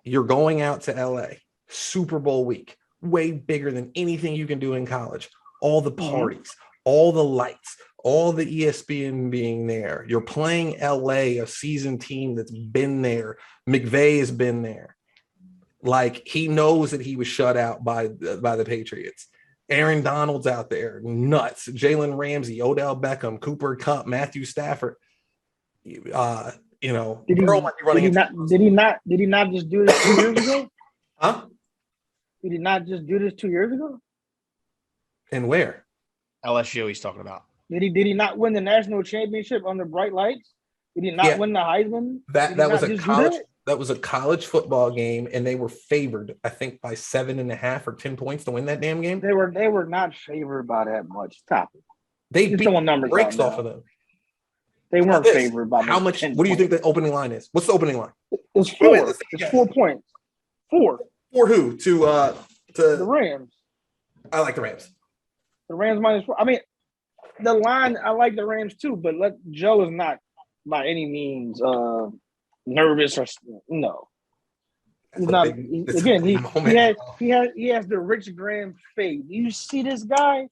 You're going out to LA, Super Bowl week, way bigger than anything you can do in college. All the parties, all the lights, all the ESPN being there. You're playing LA, a seasoned team that's been there. McVay has been there. Like, he knows that he was shut out by the Patriots. Aaron Donald's out there, nuts. Jalen Ramsey, Odell Beckham, Cooper Kupp, Matthew Stafford. Burrow might be running. Did he not just do this 2 years ago? Huh? Did he not just do this 2 years ago? And where? LSU he's talking about. Did he not win the national championship under bright lights? Did he not win the Heisman? That was a college football game, and they were favored, I think, by 7.5 or 10 points to win that damn game. They were not favored by that much. Stop it. They beat numbers breaks off of them. They weren't favored by how much. What do you think the opening line is? What's the opening line? It's 4. It's 4 points. 4. For who? To the Rams. I like the Rams. The Rams -4. I mean, the line, I like the Rams too, but Joe is not by any means nervous or no. He's not. He has the Rich Graham fade. You see this guy?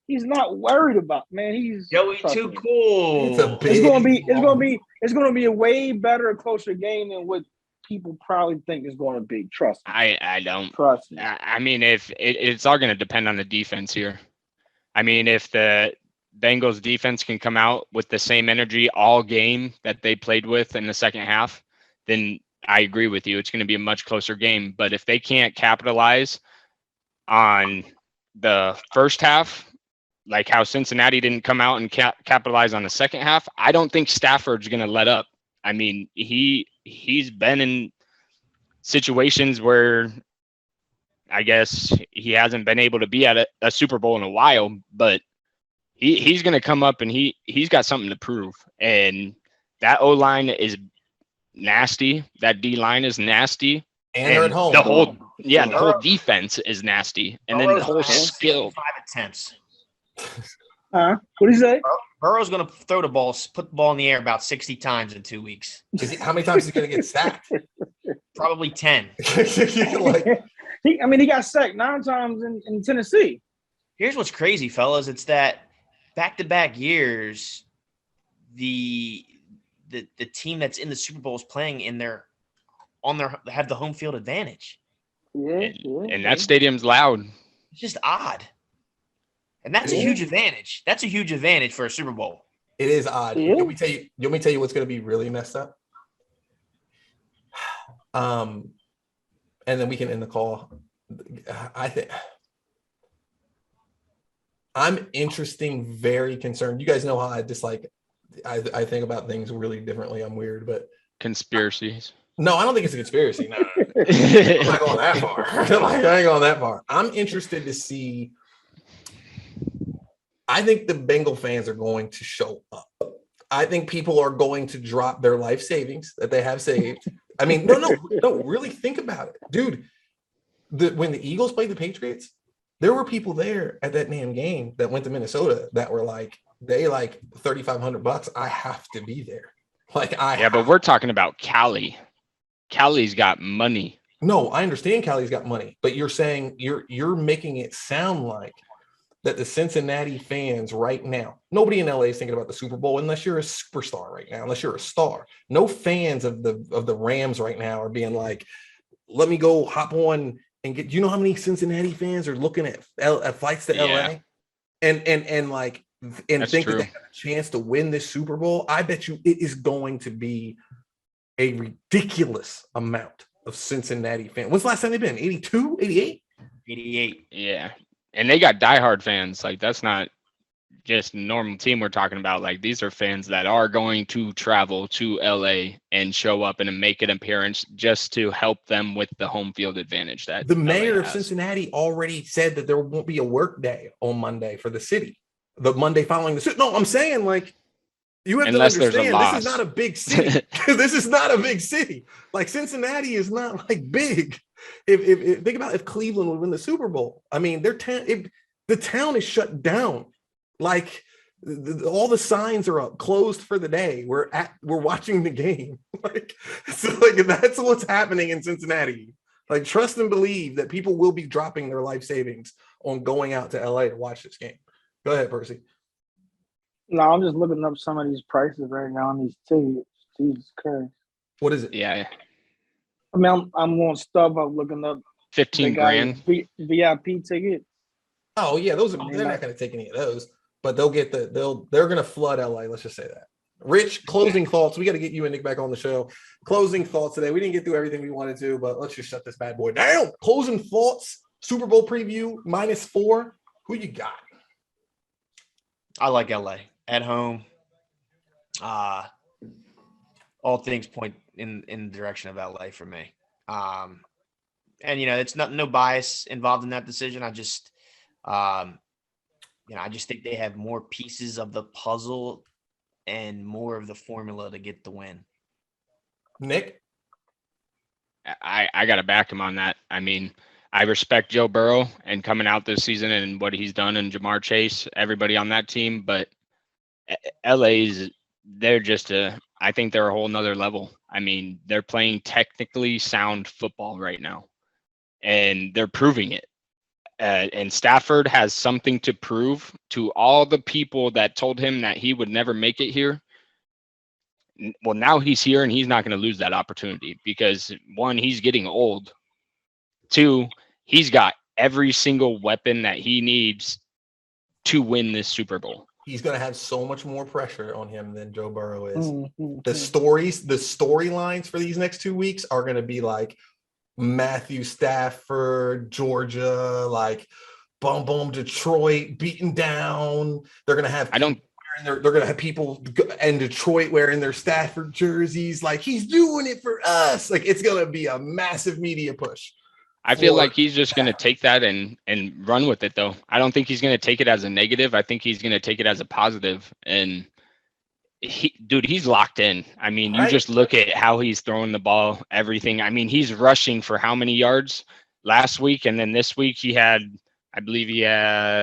He's not worried about, man. He's Joey too cool. It's gonna be a way better, closer game than what people probably think is going to be. Trust me. I don't trust me. I mean, if it's all going to depend on the defense here. I mean, if the Bengals defense can come out with the same energy all game that they played with in the second half, then I agree with you. It's going to be a much closer game. But if they can't capitalize on the first half, like how Cincinnati didn't come out and capitalize on the second half, I don't think Stafford's going to let up. I mean, he's been in situations where I guess he hasn't been able to be at a Super Bowl in a while, but he's going to come up and he's got something to prove. And that O-line is nasty. That D-line is nasty. And they're at home. The whole defense is nasty. And then the whole skill. 5 attempts. What do you say? Burrow's going to throw the ball, put the ball in the air about 60 times in 2 weeks. How many times is he going to get sacked? Probably 10. He got sacked 9 times in Tennessee. Here's what's crazy, fellas. It's that back-to-back years, the team that's in the Super Bowl is playing have the home field advantage. Yeah, and that stadium's loud. It's just odd. And that's a huge advantage. That's a huge advantage for a Super Bowl. It is odd. Yeah. Let me tell you what's going to be really messed up. And then we can end the call. I think I'm very concerned. You guys know how I dislike. I think about things really differently. I'm weird, but conspiracies. No, I don't think it's a conspiracy. No. I'm not going that far. I ain't going that far. I'm interested to see. I think the Bengal fans are going to show up. I think people are going to drop their life savings that they have saved. I mean, no, really think about it. Dude, when the Eagles played the Patriots, there were people there at that damn game that went to Minnesota that were like, they like $3,500. I have to be there. But we're talking about Cali. Cali's got money. No, I understand Cali's got money, but you're saying you're making it sound like that the Cincinnati fans right now, nobody in LA is thinking about the Super Bowl unless you're a superstar right now, unless you're a star. No fans of the Rams right now are being like, let me go hop on and get. You know how many Cincinnati fans are looking at flights to LA, and That's think true. that they have a chance to win this Super Bowl? I bet you it is going to be a ridiculous amount of Cincinnati fans. When's the last time they've been? 82, 88? 88. Yeah. And they got diehard fans. Like, that's not just a normal team we're talking about. Like, these are fans that are going to travel to LA and show up and make an appearance just to help them with the home field advantage that the LA mayor of has. Cincinnati already said that there won't be a work day on Monday for the city. The Monday following the No, I'm saying, like, you have Unless to there's a understand, this is loss. not a big city. This is not a big city. Like, Cincinnati is not like big. If think about if Cleveland would win the Super Bowl. I mean, the town is shut down. Like, all the signs are up, closed for the day. We're watching the game. Like, so like that's what's happening in Cincinnati. Like, trust and believe that people will be dropping their life savings on going out to LA to watch this game. Go ahead, Percy. No, I'm just looking up some of these prices right now on these tickets. Jesus Christ. What is it? Yeah. I mean, I'm on StubHub looking up 15 grand. VIP tickets. Oh yeah, they're not going to take any of those, but they'll get they're going to flood LA. Let's just say that. Rich, closing thoughts. We got to get you and Nick back on the show. Closing thoughts today. We didn't get through everything we wanted to, but let's just shut this bad boy down. Closing thoughts. Super Bowl preview -4. Who you got? I like LA at home. All things point in the direction of LA for me. And it's no bias involved in that decision. I just think they have more pieces of the puzzle and more of the formula to get the win. Nick? I got to back him on that. I mean, I respect Joe Burrow and coming out this season and what he's done, and Jamar Chase, everybody on that team. But I think they're a whole nother level. I mean, they're playing technically sound football right now, and they're proving it. And Stafford has something to prove to all the people that told him that he would never make it here. Well, now he's here, and he's not going to lose that opportunity because, one, he's getting old. Two, he's got every single weapon that he needs to win this Super Bowl. He's going to have so much more pressure on him than Joe Burrow is. Mm-hmm. The storylines for these next 2 weeks are going to be like Matthew Stafford, Georgia, like boom, boom, Detroit beaten down. They're going to have they're going to have people in Detroit wearing their Stafford jerseys. Like, he's doing it for us. Like, it's going to be a massive media push. I feel like he's just going to take that and run with it, though. I don't think he's going to take it as a negative. I think he's going to take it as a positive. And he's locked in. I mean, you just look at how he's throwing the ball, everything. I mean, he's rushing for how many yards last week? And then this week where's he at?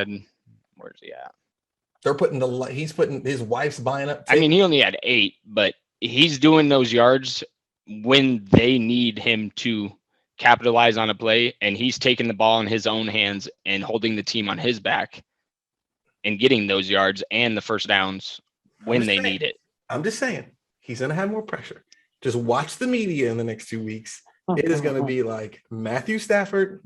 He's putting his wife's buying up. I mean, he only had 8, but he's doing those yards when they need him to capitalize on a play, and he's taking the ball in his own hands and holding the team on his back and getting those yards and the first downs when they need it. I'm just saying, he's going to have more pressure. Just watch the media in the next 2 weeks. It is going to be like Matthew Stafford.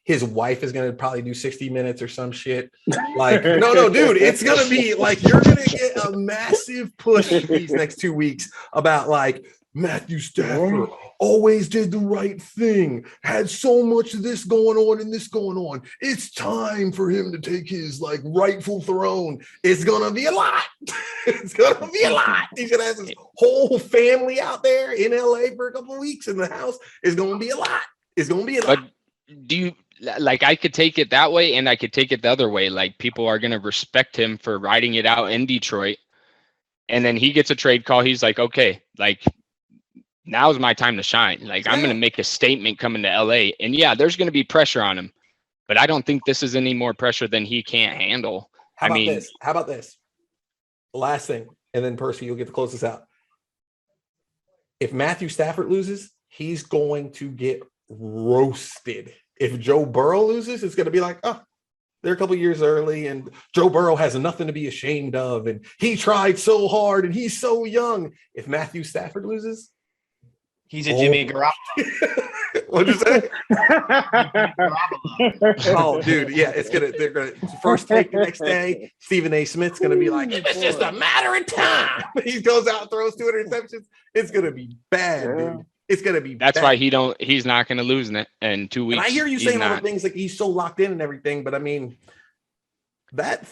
His wife is going to probably do 60 minutes or some shit. Like, no, dude, it's going to be like, you're going to get a massive push these next 2 weeks about like Matthew Stafford always did the right thing, had so much of this going on and this going on. It's time for him to take his like rightful throne. It's going to be a lot. It's going to be a lot. He's going to have his whole family out there in LA for a couple of weeks in the house. It's going to be a lot. It's going to be a lot. But do you like, I could take it that way and I could take it the other way. Like people are going to respect him for riding it out in Detroit. And then he gets a trade call. He's like, okay, like now's my time to shine. Like I'm going to make a statement coming to LA, and yeah, there's going to be pressure on him, but I don't think this is any more pressure than he can't handle. How about this? Last thing. And then Percy, you'll get to close this out. If Matthew Stafford loses, he's going to get roasted. If Joe Burrow loses, it's going to be like, oh, they're a couple years early and Joe Burrow has nothing to be ashamed of. And he tried so hard and he's so young. If Matthew Stafford loses, he's a Jimmy Garoppolo. What'd you say? Oh, dude. Yeah, they're going to first take the next day. Stephen A. Smith's going to be like, it's just a matter of time. He goes out, throws 2 interceptions. It's going to be bad, dude. It's gonna be. That's bad. why he's not gonna lose in 2 weeks. And I hear you saying all the things like he's so locked in and everything, but I mean, that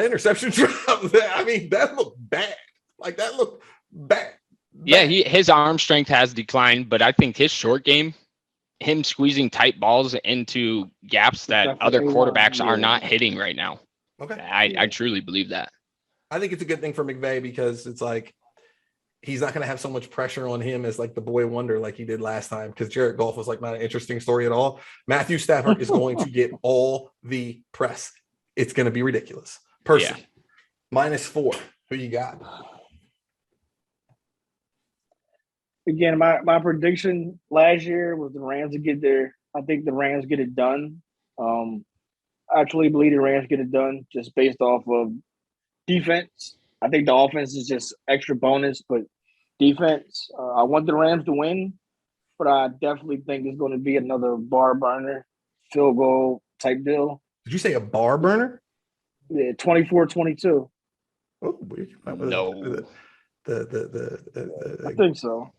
interception drop, that looked bad. Like that looked bad. Yeah, his arm strength has declined, but I think his short game, him squeezing tight balls into gaps that other quarterbacks are not hitting right now. Okay, I truly believe that. I think it's a good thing for McVay because it's like, he's not going to have so much pressure on him as like the boy wonder like he did last time, because Jared Goff was like not an interesting story at all. Matthew Stafford is going to get all the press. It's going to be ridiculous. Percy, -4. Who you got? Again, my prediction last year was the Rams to get there. I think the Rams get it done. I actually believe the Rams get it done just based off of defense. I think the offense is just extra bonus, but defense, I want the Rams to win, but I definitely think it's going to be another bar burner, field goal type deal. Did you say a bar burner? Yeah, 24-22. Oh, no. I think so.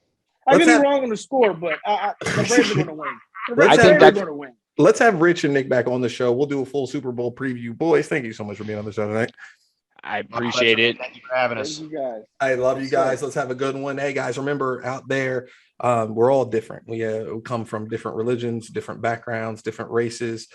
I could be wrong on the score, but the Rams are going to win. I think they're going to win. Let's have Rich and Nick back on the show. We'll do a full Super Bowl preview. Boys, thank you so much for being on the show tonight. I appreciate it. Thank you for having us. Thank you guys. I love you guys. Let's have a good one. Hey, guys, remember out there, we're all different. We come from different religions, different backgrounds, different races,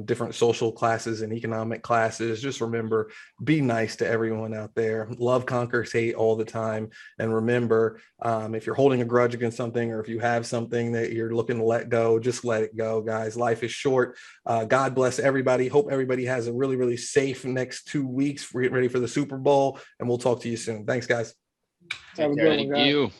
different social classes and economic classes. Just remember, be nice to everyone out there. Love conquers hate all the time. And remember, if you're holding a grudge against something, or if you have something that you're looking to let go, just let it go, guys. Life is short. God bless everybody. Hope everybody has a really, really safe next 2 weeks. We're getting ready for the Super Bowl, and we'll talk to you soon. Thanks, guys. Have a good one, guys. Thank you.